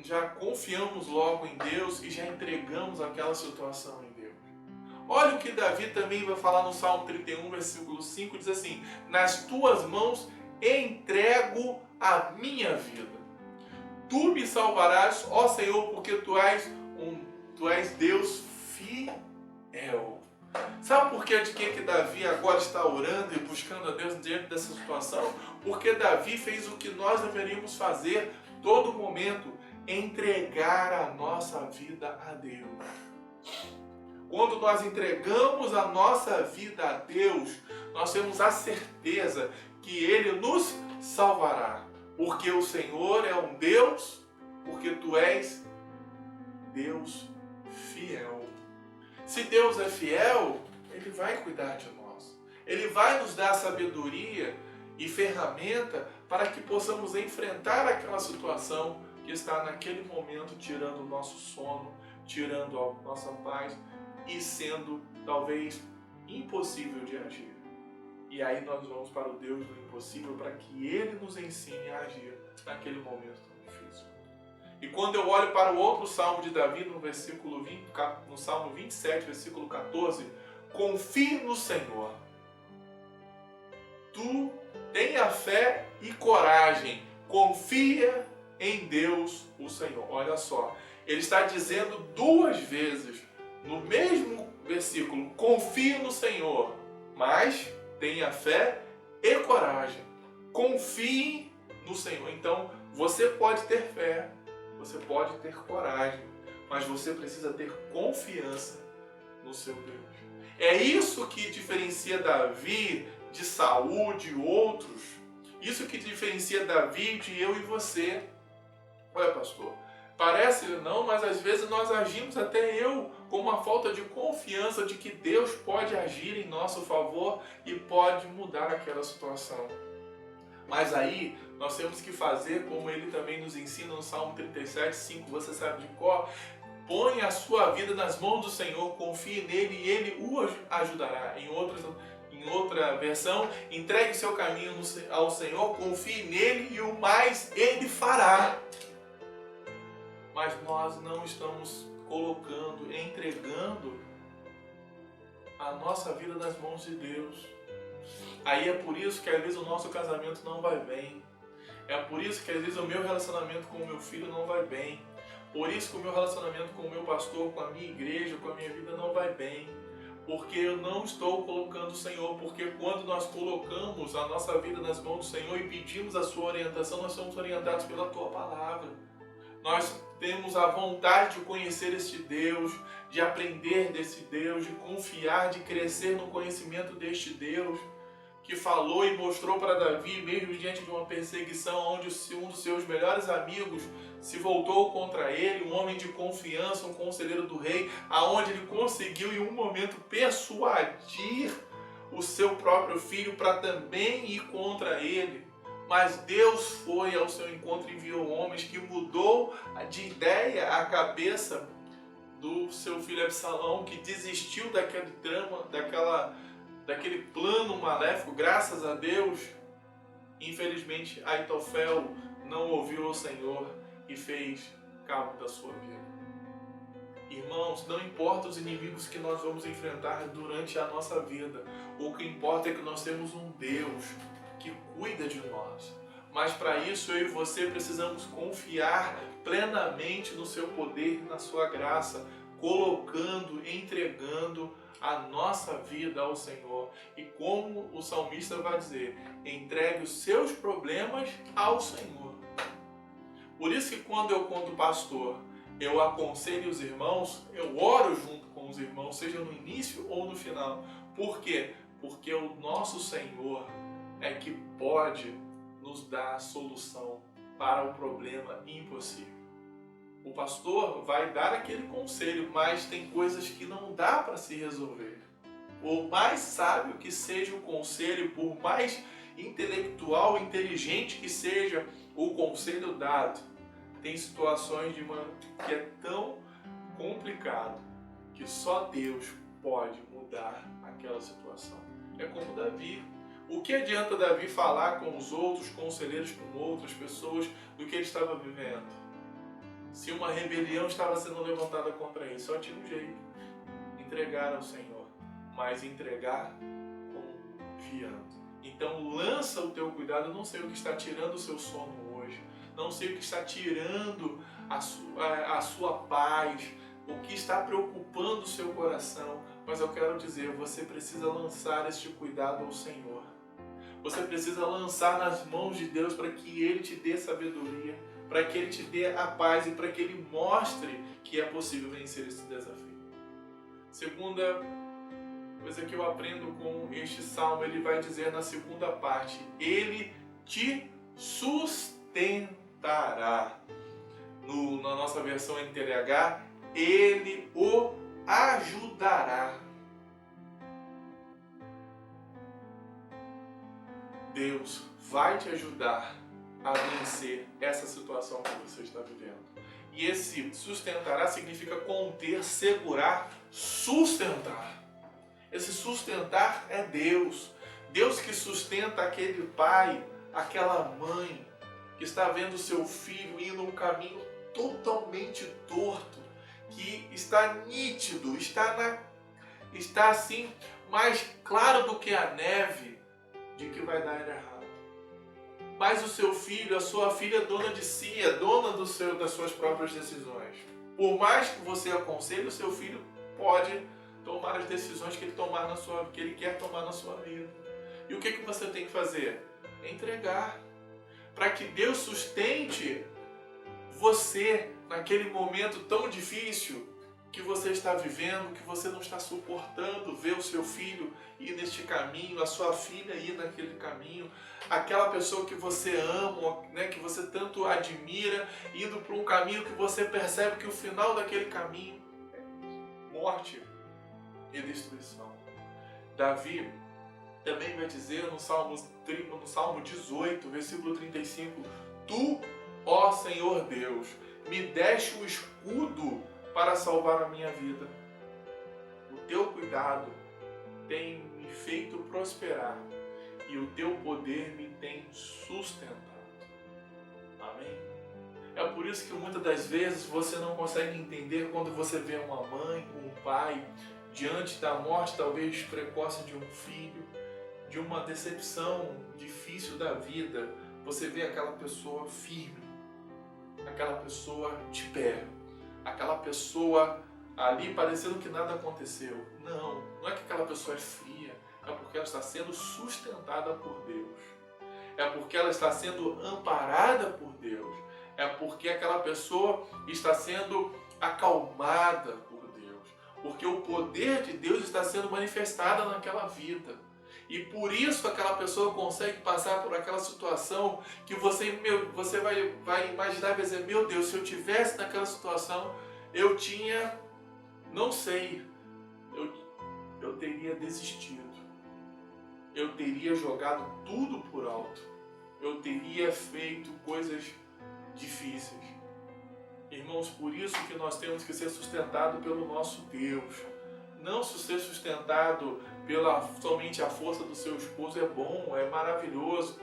já confiamos logo em Deus e já entregamos aquela situação em Deus? Olha o que Davi também vai falar no Salmo 31, versículo 5, diz assim: nas tuas mãos entrego a minha vida. Tu me salvarás, ó Senhor, porque tu és Deus fiel. Sabe por que Davi agora está orando e buscando a Deus diante dessa situação? Porque Davi fez o que nós deveríamos fazer todo momento: entregar a nossa vida a Deus. Quando nós entregamos a nossa vida a Deus, nós temos a certeza que Ele nos salvará. Porque o Senhor é um Deus, porque tu és Deus fiel. Se Deus é fiel, Ele vai cuidar de nós. Ele vai nos dar sabedoria e ferramenta para que possamos enfrentar aquela situação que está naquele momento tirando o nosso sono, tirando a nossa paz e sendo talvez impossível de agir. E aí nós vamos para o Deus do impossível para que Ele nos ensine a agir naquele momento tão difícil. E quando eu olho para o outro Salmo de Davi, no Salmo 27, versículo 14, confie no Senhor. Tu tenha fé e coragem, confia em Deus o Senhor. Olha só, ele está dizendo duas vezes no mesmo versículo: confie no Senhor, mas tenha fé e coragem. Confie no Senhor. Então, você pode ter fé, você pode ter coragem, mas você precisa ter confiança no seu Deus. É isso que diferencia Davi de Saul, de outros. Isso que diferencia Davi de eu e você. Ué, pastor, parece não, mas às vezes nós agimos, até eu, com uma falta de confiança de que Deus pode agir em nosso favor e pode mudar aquela situação. Mas aí nós temos que fazer como ele também nos ensina no Salmo 37, 5, você sabe de cor: põe a sua vida nas mãos do Senhor, confie nele e ele o ajudará. Em outra versão, entregue o seu caminho ao Senhor, confie nele e o mais ele fará. Mas nós não estamos colocando, entregando a nossa vida nas mãos de Deus. Aí é por isso que às vezes o nosso casamento não vai bem. É por isso que às vezes o meu relacionamento com o meu filho não vai bem. Por isso que o meu relacionamento com o meu pastor, com a minha igreja, com a minha vida não vai bem. Porque eu não estou colocando o Senhor. Porque quando nós colocamos a nossa vida nas mãos do Senhor e pedimos a sua orientação, nós somos orientados pela tua palavra. Nós temos a vontade de conhecer este Deus, de aprender desse Deus, de confiar, de crescer no conhecimento deste Deus, que falou e mostrou para Davi, mesmo diante de uma perseguição onde um dos seus melhores amigos se voltou contra ele, um homem de confiança, um conselheiro do rei, aonde ele conseguiu em um momento persuadir o seu próprio filho para também ir contra ele. Mas Deus foi ao seu encontro e enviou homens que mudou de ideia a cabeça do seu filho Absalão, que desistiu daquele trama, daquele plano maléfico. Graças a Deus, infelizmente, Aitofel não ouviu o Senhor e fez cabo da sua vida. Irmãos, não importa os inimigos que nós vamos enfrentar durante a nossa vida, o que importa é que nós temos um Deus que cuida de nós. Mas para isso eu e você precisamos confiar plenamente no seu poder e na sua graça, colocando, entregando a nossa vida ao Senhor. E como o salmista vai dizer, entregue os seus problemas ao Senhor. Por isso que quando eu, quando pastor, eu aconselho os irmãos, eu oro junto com os irmãos, seja no início ou no final. Por quê? Porque o nosso Senhor é que pode nos dar a solução para o problema impossível. O pastor vai dar aquele conselho, mas tem coisas que não dá para se resolver. Por mais sábio que seja o conselho, por mais intelectual, inteligente que seja o conselho dado, tem situações que é tão complicado que só Deus pode mudar aquela situação. é como Davi. O que adianta Davi falar com os outros conselheiros, com outras pessoas, do que ele estava vivendo? Se uma rebelião estava sendo levantada contra ele, só tinha um jeito: entregar ao Senhor, mas entregar confiando. Então lança o teu cuidado. Eu não sei o que está tirando o seu sono hoje, não sei o que está tirando a sua paz, o que está preocupando o seu coração, mas eu quero dizer, você precisa lançar este cuidado ao Senhor. Você precisa lançar nas mãos de Deus para que Ele te dê sabedoria, para que Ele te dê a paz e para que Ele mostre que é possível vencer esse desafio. Segunda coisa que eu aprendo com este salmo, ele vai dizer na segunda parte: Ele te sustentará. Na nossa versão NTLH, Ele o ajudará. Deus vai te ajudar a vencer essa situação que você está vivendo. E esse sustentará significa conter, segurar, sustentar. Esse sustentar é Deus. Deus que sustenta aquele pai, aquela mãe que está vendo seu filho indo um caminho totalmente torto, que está nítido, está assim mais claro do que a neve de que vai dar errado. Mas o seu filho, a sua filha é dona de si, é dona das suas próprias decisões. Por mais que você aconselhe, o seu filho pode tomar as decisões que ele quer tomar na sua vida. E o que você tem que fazer? Entregar. Para que Deus sustente você naquele momento tão difícil que você está vivendo, que você não está suportando ver o seu filho ir neste caminho, a sua filha ir naquele caminho, aquela pessoa que você ama, né, que você tanto admira, indo para um caminho que você percebe que o final daquele caminho é morte e destruição. Davi também vai dizer no Salmo 18, versículo 35, Tu, ó Senhor Deus, me deste o escudo para salvar a minha vida. O teu cuidado tem me feito prosperar e o teu poder me tem sustentado. Amém? É por isso que muitas das vezes você não consegue entender quando você vê uma mãe, um pai, diante da morte talvez precoce de um filho, de uma decepção difícil da vida, você vê aquela pessoa firme, aquela pessoa de pé, aquela pessoa ali parecendo que nada aconteceu. Não é que aquela pessoa é fria, é porque ela está sendo sustentada por Deus. É porque ela está sendo amparada por Deus. É porque aquela pessoa está sendo acalmada por Deus. Porque o poder de Deus está sendo manifestado naquela vida. E por isso aquela pessoa consegue passar por aquela situação que você vai imaginar e vai dizer, meu Deus, se eu tivesse naquela situação, eu tinha, não sei, eu teria desistido. Eu teria jogado tudo por alto. Eu teria feito coisas difíceis. Irmãos, por isso que nós temos que ser sustentados pelo nosso Deus. Não ser sustentado somente a força do seu esposo é bom, é maravilhoso,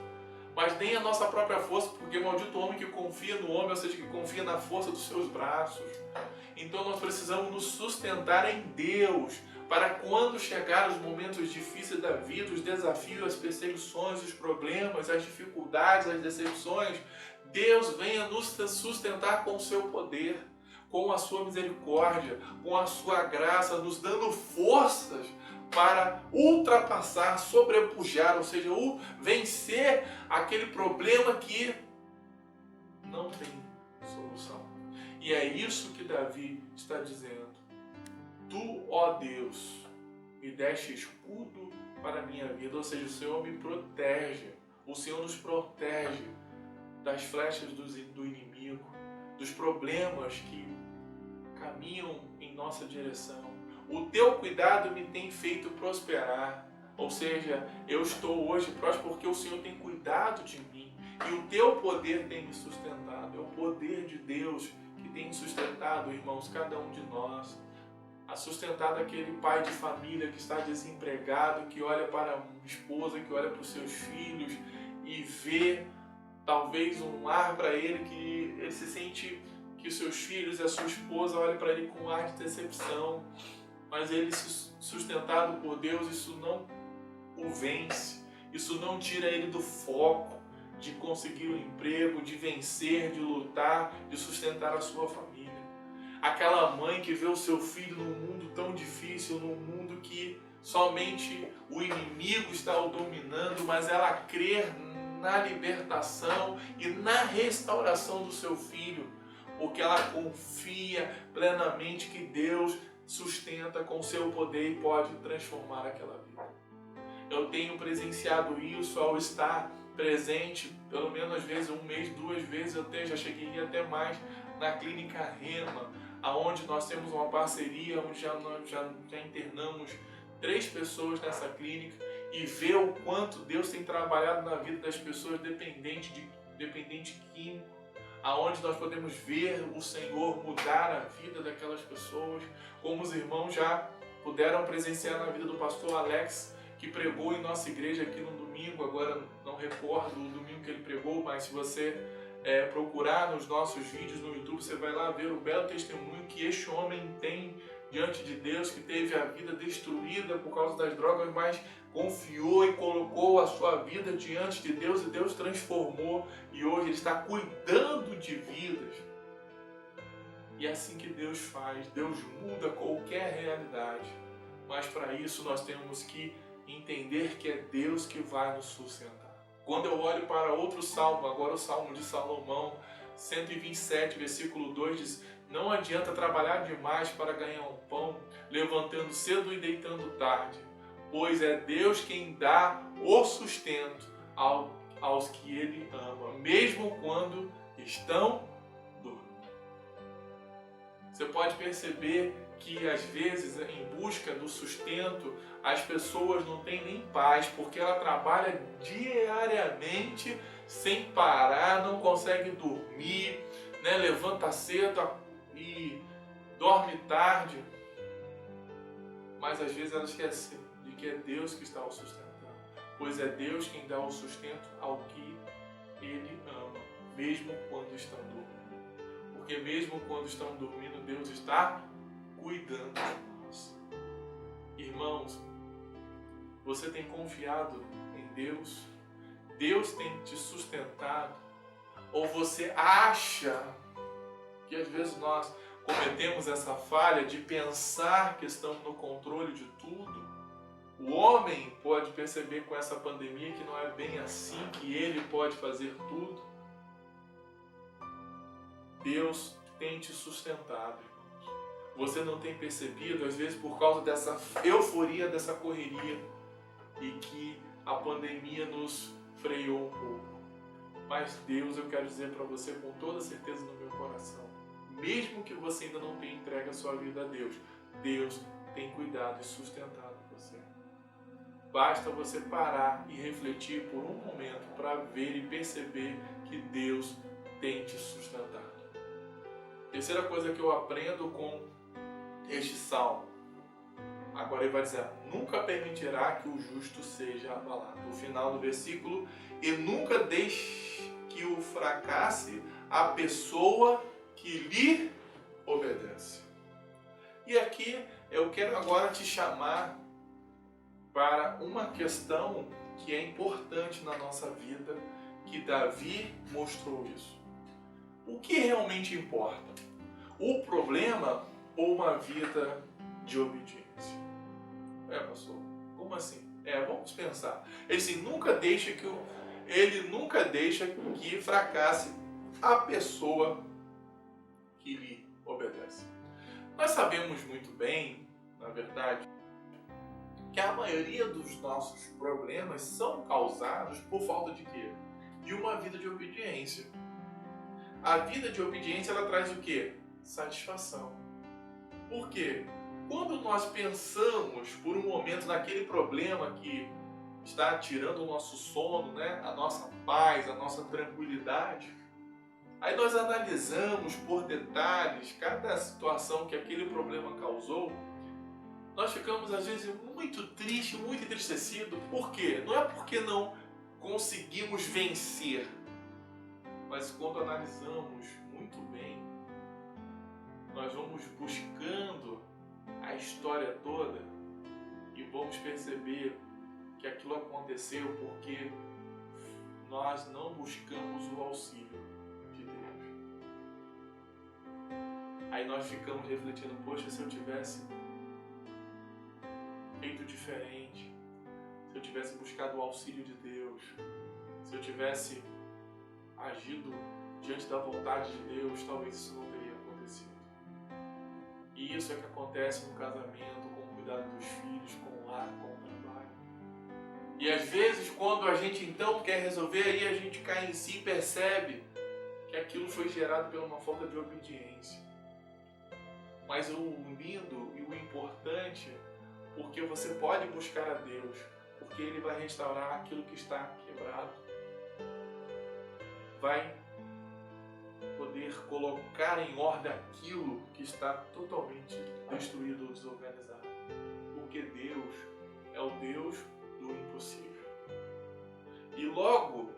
mas nem a nossa própria força, porque maldito o homem que confia no homem, ou seja, que confia na força dos seus braços. Então nós precisamos nos sustentar em Deus, para quando chegar os momentos difíceis da vida, os desafios, as perseguições, os problemas, as dificuldades, as decepções, Deus venha nos sustentar com o seu poder, com a sua misericórdia, com a sua graça, nos dando forças para ultrapassar, sobrepujar, ou seja, vencer aquele problema que não tem solução. E é isso que Davi está dizendo. Tu, ó Deus, me deste escudo para a minha vida, ou seja, o Senhor me protege, o Senhor nos protege das flechas do inimigo, dos problemas que caminham em nossa direção. O teu cuidado me tem feito prosperar, ou seja, eu estou hoje próspero porque o Senhor tem cuidado de mim e o teu poder tem me sustentado. É o poder de Deus que tem sustentado, irmãos, cada um de nós. a sustentar daquele pai de família que está desempregado, que olha para a esposa, que olha para os seus filhos e vê talvez um lar para ele, que ele se sente que os seus filhos e a sua esposa olham para ele com um ar de decepção, mas ele, sustentado por Deus, isso não o vence, isso não tira ele do foco de conseguir um emprego, de vencer, de lutar, de sustentar a sua família. Aquela mãe que vê o seu filho num mundo tão difícil, num mundo que somente o inimigo está o dominando, mas ela crê na libertação e na restauração do seu filho, porque ela confia plenamente que Deus sustenta com seu poder e pode transformar aquela vida. Eu tenho presenciado isso ao estar presente, pelo menos às vezes um mês, 2 vezes, eu já cheguei até mais, na Clínica Rema, aonde nós temos uma parceria, onde já internamos 3 pessoas nessa clínica, e ver o quanto Deus tem trabalhado na vida das pessoas dependente químico, aonde nós podemos ver o Senhor mudar a vida daquelas pessoas, como os irmãos já puderam presenciar na vida do pastor Alex, que pregou em nossa igreja aqui no domingo. Agora não recordo o domingo que ele pregou, mas se você procurar nos nossos vídeos no YouTube, você vai lá ver o belo testemunho que este homem tem diante de Deus, que teve a vida destruída por causa das drogas, mas confiou e colocou a sua vida diante de Deus, e Deus transformou, e hoje ele está cuidando de vidas. E é assim que Deus faz, Deus muda qualquer realidade, mas para isso nós temos que entender que é Deus que vai nos sustentar. Quando eu olho para outro salmo, agora o Salmo de Salomão, 127, versículo 2, diz: não adianta trabalhar demais para ganhar um pão, levantando cedo e deitando tarde, pois é Deus quem dá o sustento aos que Ele ama, mesmo quando estão dormindo. Você pode perceber que às vezes, em busca do sustento, as pessoas não têm nem paz, porque ela trabalha diariamente sem parar, não consegue dormir, né? Levanta cedo e dorme tarde, mas às vezes ela esquece de que é Deus que está o sustentando, pois é Deus quem dá o sustento ao que Ele ama, mesmo quando estão dormindo, porque mesmo quando estão dormindo, Deus está cuidando de nós. Irmãos, você tem confiado em Deus? Deus tem te sustentado? Ou você acha que às vezes nós cometemos essa falha de pensar que estamos no controle de tudo? O homem pode perceber com essa pandemia que não é bem assim, que ele pode fazer tudo. Deus tem te sustentado. Você não tem percebido, às vezes por causa dessa euforia, dessa correria, e que a pandemia nos freou um pouco. Mas Deus, eu quero dizer para você com toda certeza no meu coração, mesmo que você ainda não tenha entregue a sua vida a Deus, Deus tem cuidado e sustentado você. Basta você parar e refletir por um momento para ver e perceber que Deus tem te sustentado. Terceira coisa que eu aprendo com este salmo, agora ele vai dizer: nunca permitirá que o justo seja abalado. No final do versículo, e nunca deixe que o fracasse a pessoa que lhe obedece. E aqui eu quero agora te chamar para uma questão que é importante na nossa vida, que Davi mostrou isso. O que realmente importa? O problema ou uma vida de obediência? Pastor, como assim? Vamos pensar. Ele nunca deixa que fracasse a pessoa que lhe obedece. Nós sabemos muito bem, na verdade, que a maioria dos nossos problemas são causados por falta de quê? De uma vida de obediência. A vida de obediência, ela traz o quê? Satisfação. Por quê? Quando nós pensamos por um momento naquele problema que está tirando o nosso sono, né? A nossa paz, a nossa tranquilidade, aí nós analisamos por detalhes cada situação que aquele problema causou, nós ficamos às vezes muito tristes, muito entristecidos. Por quê? Não é porque não conseguimos vencer, mas quando analisamos muito bem, nós vamos buscando a história toda e vamos perceber que aquilo aconteceu porque nós não buscamos o auxílio de Deus. Aí nós ficamos refletindo, poxa, se eu tivesse feito diferente, se eu tivesse buscado o auxílio de Deus, se eu tivesse agido diante da vontade de Deus, talvez isso não teria acontecido. E isso é que acontece no casamento, com o cuidado dos filhos, com o lar, com o trabalho. E às vezes, quando a gente então quer resolver, aí a gente cai em si e percebe que aquilo foi gerado por uma falta de obediência. Mas o lindo e o importante, porque você pode buscar a Deus, porque Ele vai restaurar aquilo que está quebrado. Vai poder colocar em ordem aquilo que está totalmente destruído ou desorganizado. Porque Deus é o Deus do impossível. E logo,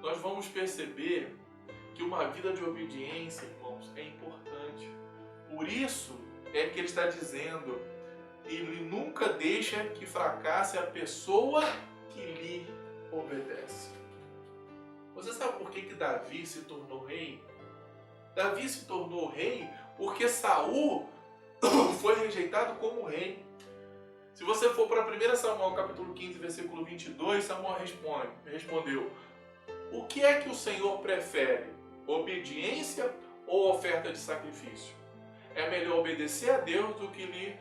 nós vamos perceber que uma vida de obediência, irmãos, é importante. Por isso é que Ele está dizendo, Ele nunca deixa que fracasse a pessoa que lhe obedece. Você sabe por que Davi se tornou rei? Davi se tornou rei porque Saul foi rejeitado como rei. Se você for para 1 Samuel capítulo 15, versículo 22, Samuel respondeu: o que é que o Senhor prefere? Obediência ou oferta de sacrifício? É melhor obedecer a Deus do que lhe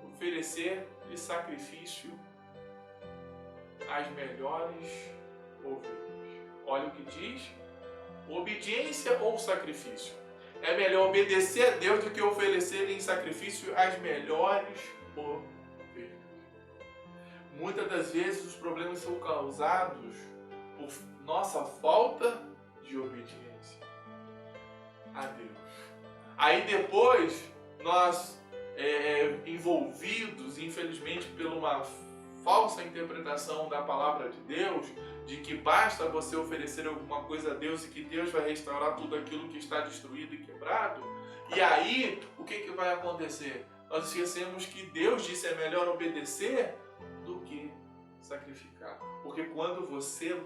oferecer de sacrifício as melhores ovelhas. Olha o que diz: obediência ou sacrifício? É melhor obedecer a Deus do que oferecer em sacrifício as melhores ovelhas. Muitas das vezes os problemas são causados por nossa falta de obediência a Deus. Aí depois nós envolvidos, infelizmente, por uma falsa interpretação da palavra de Deus, de que basta você oferecer alguma coisa a Deus e que Deus vai restaurar tudo aquilo que está destruído e quebrado. E aí, o que vai acontecer? Nós esquecemos que Deus disse é melhor obedecer do que sacrificar. Porque quando você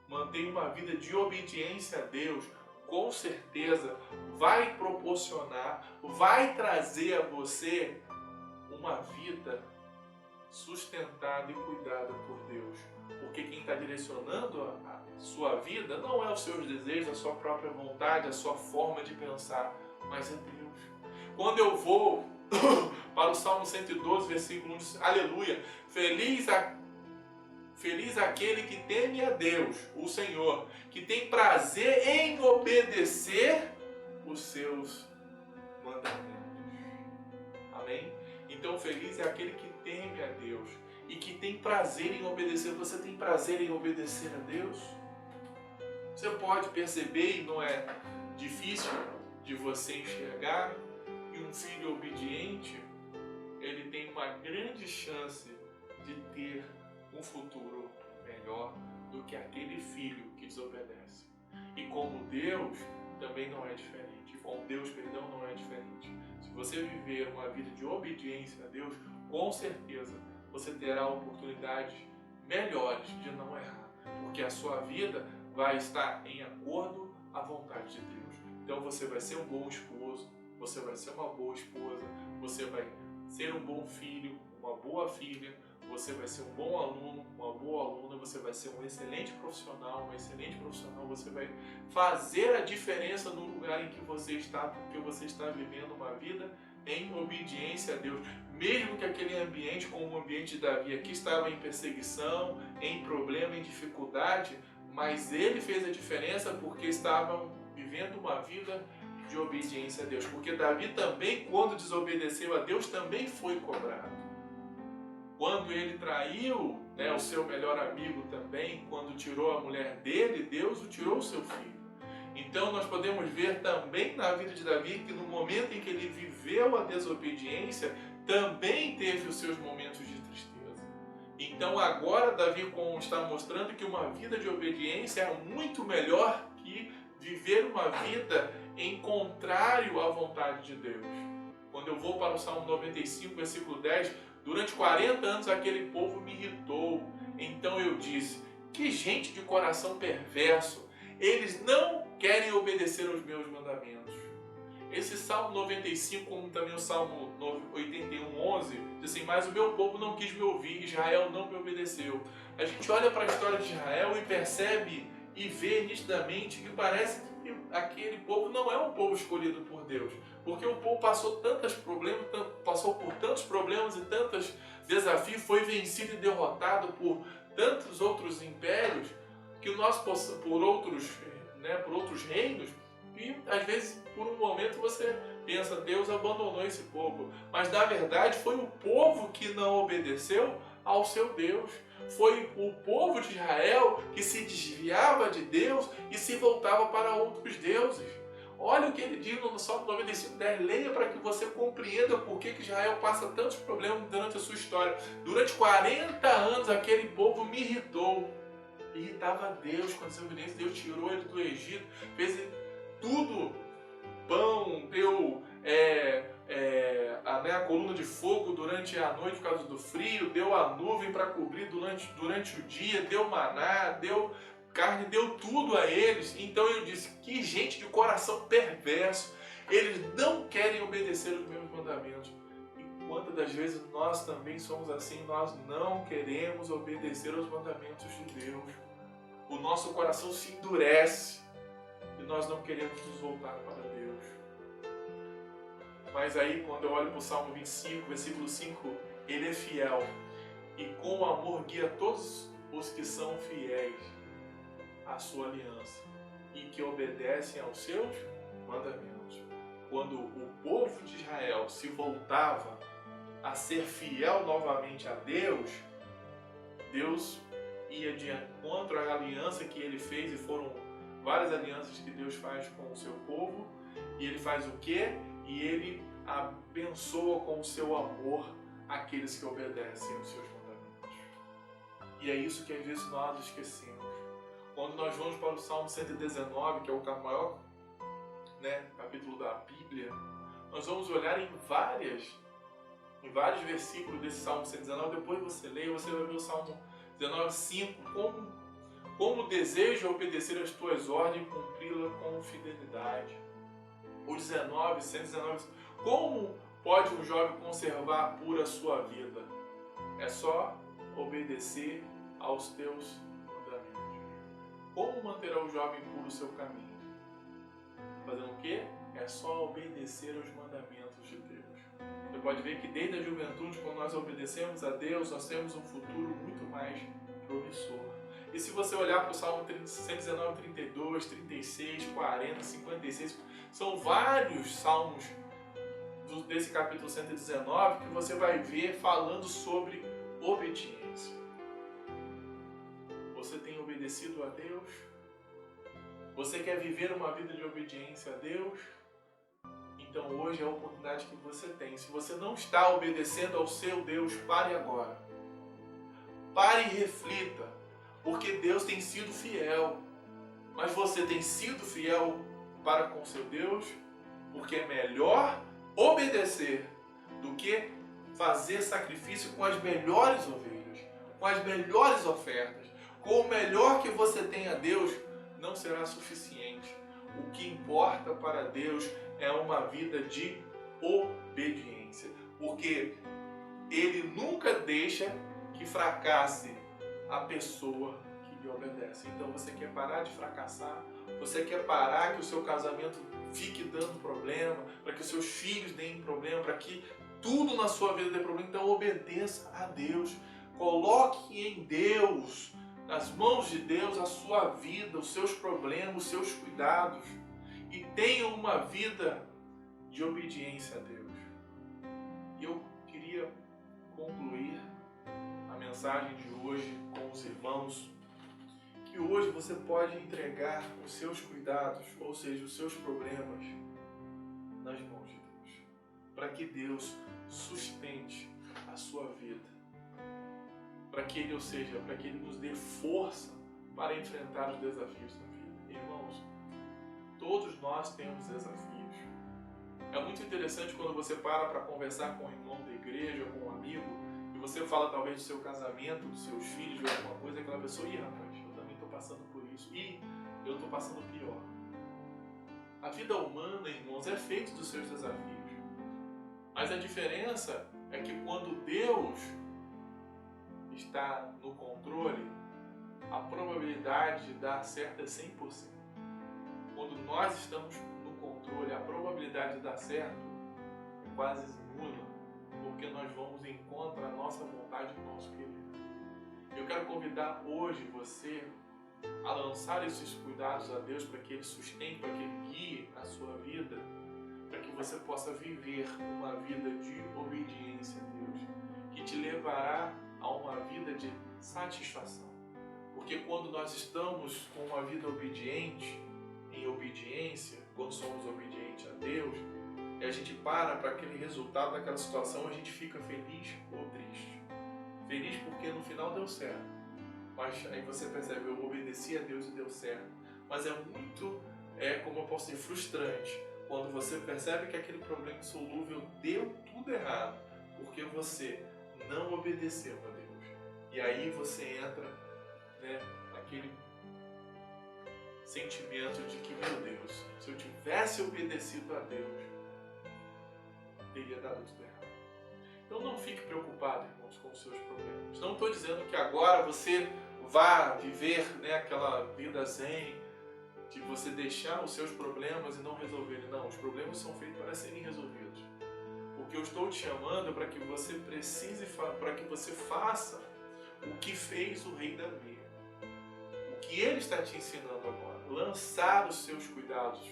mantém uma vida de obediência a Deus, com certeza vai proporcionar, vai trazer a você uma vida sustentada e cuidada por Deus. Porque quem está direcionando a sua vida não é os seus desejos, a sua própria vontade, a sua forma de pensar, mas é Deus. Quando eu vou para o Salmo 112, versículo 1, diz, aleluia, feliz aquele que teme a Deus, o Senhor, que tem prazer em obedecer os seus mandamentos. Amém? Então feliz é aquele que teme a Deus e que tem prazer em obedecer. Você tem prazer em obedecer a Deus? Você pode perceber, e não é difícil de você enxergar, que um filho obediente, ele tem uma grande chance de ter um futuro melhor do que aquele filho que desobedece. E como Deus também não é diferente. Com Deus, perdão, não é diferente. Se você viver uma vida de obediência a Deus, com certeza você terá oportunidades melhores de não errar, porque a sua vida vai estar em acordo à vontade de Deus. Então você vai ser um bom esposo, você vai ser uma boa esposa, você vai ser um bom filho, uma boa filha, você vai ser um bom aluno, uma boa aluna, você vai ser um excelente profissional, uma excelente profissional, você vai fazer a diferença no lugar em que você está, porque você está vivendo uma vida em obediência a Deus. Mesmo que aquele ambiente, como o ambiente de Davi aqui, estava em perseguição, em problema, em dificuldade, mas ele fez a diferença porque estavam vivendo uma vida de obediência a Deus. Porque Davi também, quando desobedeceu a Deus, também foi cobrado. Quando ele traiu, o seu melhor amigo também, quando tirou a mulher dele, Deus o tirou o seu filho. Então nós podemos ver também na vida de Davi que no momento em que ele viveu a desobediência, também teve os seus momentos de tristeza. Então agora Davi está mostrando que uma vida de obediência é muito melhor que viver uma vida em contrário à vontade de Deus. Quando eu vou para o Salmo 95, versículo 10, durante 40 anos aquele povo me irritou. Então eu disse, que gente de coração perverso, eles não querem obedecer aos meus mandamentos. Esse Salmo 95, como também o Salmo 81, 11, diz assim, mas o meu povo não quis me ouvir, Israel não me obedeceu. A gente olha para a história de Israel e percebe e vê nitidamente que parece que aquele povo não é um povo escolhido por Deus, porque o povo passou por tantos problemas e tantos desafios, foi vencido e derrotado por tantos outros impérios, que nós por outros reinos, e às vezes por um momento você pensa, Deus abandonou esse povo, mas na verdade foi o povo que não obedeceu ao seu Deus. Foi o povo de Israel que se desviava de Deus e se voltava para outros deuses. Olha o que ele diz no Salmo 95, 10. Leia para que você compreenda por que Israel passa tantos problemas durante a sua história. Durante 40 anos aquele povo me irritou. Irritava Deus com a desobediência. Deus tirou ele do Egito, fez tudo, pão, deu a coluna de fogo durante a noite por causa do frio, deu a nuvem para cobrir durante o dia, deu maná, deu carne, deu tudo a eles. Então eu disse, que gente de coração perverso, eles não querem obedecer os meus mandamentos. E quantas das vezes nós também somos assim, nós não queremos obedecer aos mandamentos de Deus. O nosso coração se endurece e nós não queremos nos voltar para Deus. Mas aí, quando eu olho para o Salmo 25, versículo 5, ele é fiel e com amor guia todos os que são fiéis à sua aliança e que obedecem aos seus mandamentos. Quando o povo de Israel se voltava a ser fiel novamente a Deus, Deus ia de encontro à aliança que ele fez, e foram várias alianças que Deus faz com o seu povo, e ele faz o quê? E ele abençoa com o seu amor aqueles que obedecem aos seus mandamentos. E é isso que às vezes nós esquecemos. Quando nós vamos para o Salmo 119, que é o maior capítulo da Bíblia, nós vamos olhar em vários versículos desse Salmo 119, depois você leia, você vai ver o Salmo 19:5, como deseja obedecer às tuas ordens e cumpri-la com fidelidade. O 119, como pode um jovem conservar pura a sua vida? É só obedecer aos teus mandamentos. Como manterá o jovem puro o seu caminho? Fazendo o quê? É só obedecer aos mandamentos de Deus. Você pode ver que desde a juventude, quando nós obedecemos a Deus, nós temos um futuro muito mais promissor. E se você olhar para o Salmo 119, 32, 36, 40, 56, são vários salmos desse capítulo 119 que você vai ver falando sobre obediência. Você tem obedecido a Deus? Você quer viver uma vida de obediência a Deus? Então hoje é a oportunidade que você tem. Se você não está obedecendo ao seu Deus, pare agora. Pare e reflita, porque Deus tem sido fiel. Mas você tem sido fiel para com seu Deus? Porque é melhor obedecer do que fazer sacrifício com as melhores ovelhas, com as melhores ofertas. Com o melhor que você tem a Deus, não será suficiente. O que importa para Deus é uma vida de obediência, porque Ele nunca deixa que fracasse a pessoa que lhe obedece. Então você quer parar de fracassar? Você quer parar que o seu casamento fique dando problema, para que os seus filhos deem problema, para que tudo na sua vida dê problema? Então obedeça a Deus. Coloque em Deus, nas mãos de Deus, a sua vida, os seus problemas, os seus cuidados, e tenha uma vida de obediência a Deus. E eu queria concluir a mensagem de hoje com os irmãos, que hoje você pode entregar os seus cuidados, ou seja, os seus problemas, nas mãos de Deus. para que Deus sustente a sua vida. Para que Ele, ou seja, para que Ele nos dê força para enfrentar os desafios da vida. Irmãos, todos nós temos desafios. É muito interessante quando você para conversar com um irmão da igreja, com um amigo, e você fala talvez do seu casamento, dos seus filhos, de alguma coisa, e aquela pessoa, rapaz, eu também estou passando por isso, e eu estou passando pior. A vida humana, irmãos, é feita dos seus desafios. Mas a diferença é que quando Deus está no controle, a probabilidade de dar certo é 100%. Quando nós estamos no controle, a probabilidade de dar certo é quase nula, porque nós vamos em contra a nossa vontade e o nosso querer. Eu quero convidar hoje você a lançar esses cuidados a Deus para que Ele sustente, para que Ele guie a sua vida, para que você possa viver uma vida de obediência a Deus, que te levará a uma vida de satisfação. Porque quando nós estamos com uma vida obediente, em obediência, quando somos obedientes a Deus, e a gente para aquele resultado daquela situação, a gente fica feliz ou triste. Feliz porque no final deu certo. Mas aí você percebe, eu obedeci a Deus e deu certo. Mas é muito, como eu posso dizer, frustrante quando você percebe que aquele problema insolúvel deu tudo errado, porque você não obedeceu a Deus. E aí você entra, naquele sentimento de que, meu Deus, se eu tivesse obedecido a Deus, teria dado tudo errado. Então não fique preocupado, irmãos, com os seus problemas. Não estou dizendo que agora você vá viver aquela vida zen, de você deixar os seus problemas e não resolverem. Não, os problemas são feitos para serem resolvidos. O que eu estou te chamando é para que você para que você faça o que fez o rei Davi. O que ele está te ensinando agora. Lançar os seus cuidados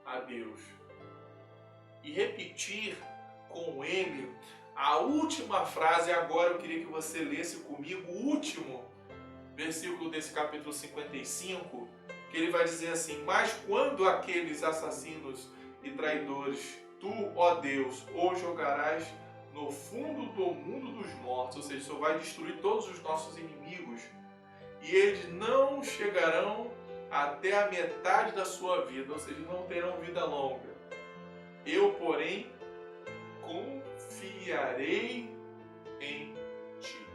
a Deus. E repetir com ele a última frase. Agora eu queria que você lesse comigo o último versículo desse capítulo 55, que ele vai dizer assim: mas quando aqueles assassinos e traidores, tu, ó Deus, os jogarás no fundo do mundo dos mortos, ou seja, o Senhor vai destruir todos os nossos inimigos, e eles não chegarão até a metade da sua vida, ou seja, não terão vida longa. Eu, porém, confiarei em ti.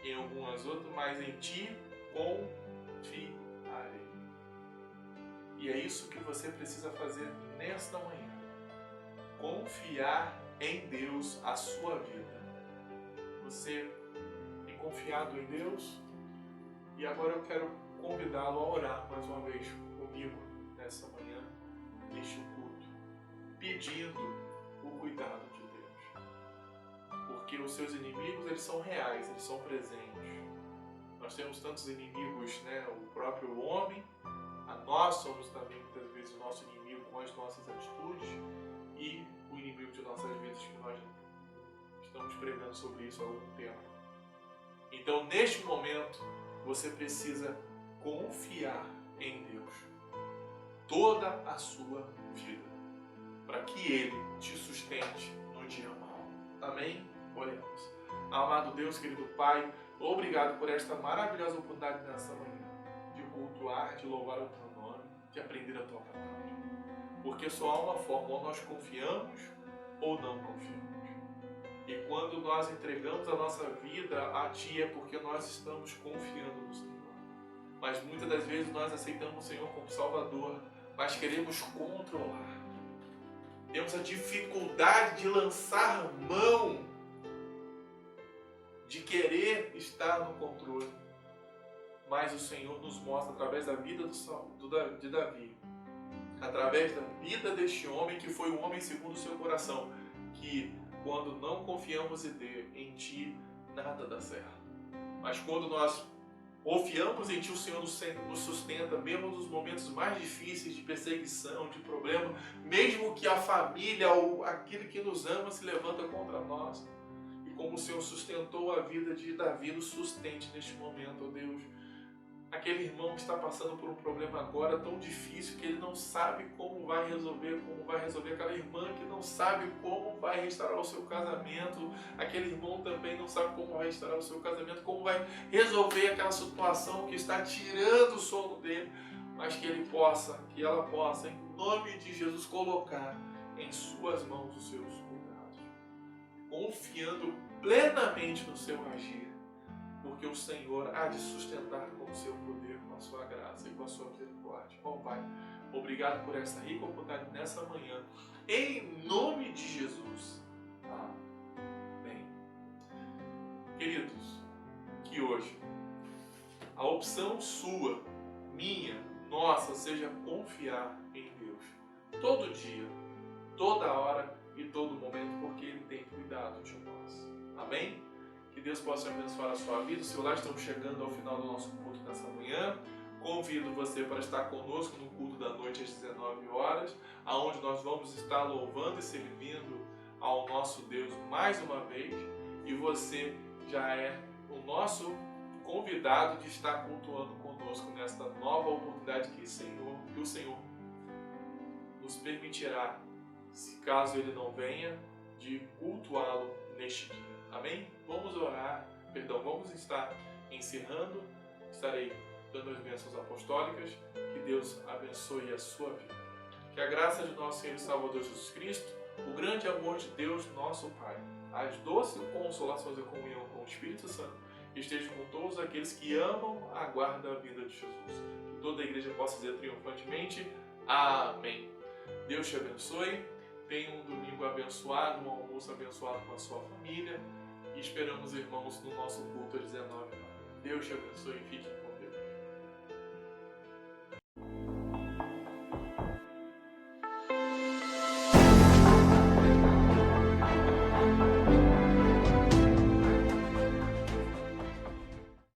Em algumas outras, mas em ti confiarei. E é isso que você precisa fazer nesta manhã. Confiar em Deus a sua vida. Você tem confiado em Deus? E agora eu quero convidá-lo a orar mais uma vez comigo nessa manhã, neste culto, pedindo o cuidado de Deus. Porque os seus inimigos, eles são reais, eles são presentes. Nós temos tantos inimigos, o próprio homem, nós somos também muitas vezes o nosso inimigo com as nossas atitudes e o inimigo de nossas vidas, que nós estamos pregando sobre isso há algum tempo. Então, neste momento, você precisa confiar em Deus toda a sua vida, para que Ele te sustente no dia mau. Amém? Oremos. Amado Deus, querido Pai, obrigado por esta maravilhosa oportunidade nessa manhã, de cultuar, de louvar o Teu nome, de aprender a Tua palavra. Porque só há uma forma, ou nós confiamos ou não confiamos. E quando nós entregamos a nossa vida a Ti, é porque nós estamos confiando no Senhor. Mas muitas das vezes nós aceitamos o Senhor como Salvador, mas queremos controlar. Temos a dificuldade de lançar mão, de querer estar no controle. Mas o Senhor nos mostra através da vida de Davi, através da vida deste homem, que foi um homem segundo o seu coração, que quando não confiamos em Ti, nada dá certo. Mas quando nós confiamos em Ti, o Senhor nos sustenta, mesmo nos momentos mais difíceis de perseguição, de problema, mesmo que a família ou aquele que nos ama se levanta contra nós. E como o Senhor sustentou a vida de Davi, nos sustente neste momento, ó Deus. Aquele irmão que está passando por um problema agora tão difícil que ele não sabe como vai resolver. Aquela irmã que não sabe como vai restaurar o seu casamento. Aquele irmão também não sabe como vai restaurar o seu casamento, como vai resolver aquela situação que está tirando o sono dele. Mas que ela possa, em nome de Jesus, colocar em suas mãos os seus cuidados, confiando plenamente no seu agir, porque o Senhor há de sustentar com o seu poder, com a sua graça e com a sua misericórdia. Ó Pai, obrigado por essa rica oportunidade nessa manhã, em nome de Jesus. Amém. Queridos, que hoje a opção sua, minha, nossa, seja confiar em Deus. Todo dia, toda hora e todo momento, porque Ele tem cuidado de nós. Amém? Que Deus possa abençoar a sua vida. Seu lar, estamos chegando ao final do nosso culto nessa manhã. Convido você para estar conosco no culto da noite às 19 horas, onde nós vamos estar louvando e servindo ao nosso Deus mais uma vez. E você já é o nosso convidado de estar cultuando conosco nesta nova oportunidade que o Senhor nos permitirá, se caso Ele não venha, de cultuá-lo neste dia. Amém? Vamos estar encerrando. Estarei dando as bênçãos apostólicas. Que Deus abençoe a sua vida. Que a graça de nosso Senhor e Salvador Jesus Cristo, o grande amor de Deus, nosso Pai, as doces consolações e comunhão com o Espírito Santo esteja com todos aqueles que amam a guarda da vida de Jesus. Que toda a igreja possa dizer triunfantemente: Amém. Deus te abençoe. Tenha um domingo abençoado, um almoço abençoado com a sua família. E esperamos, irmãos, no nosso culto às 19 horas. Deus te abençoe e fique com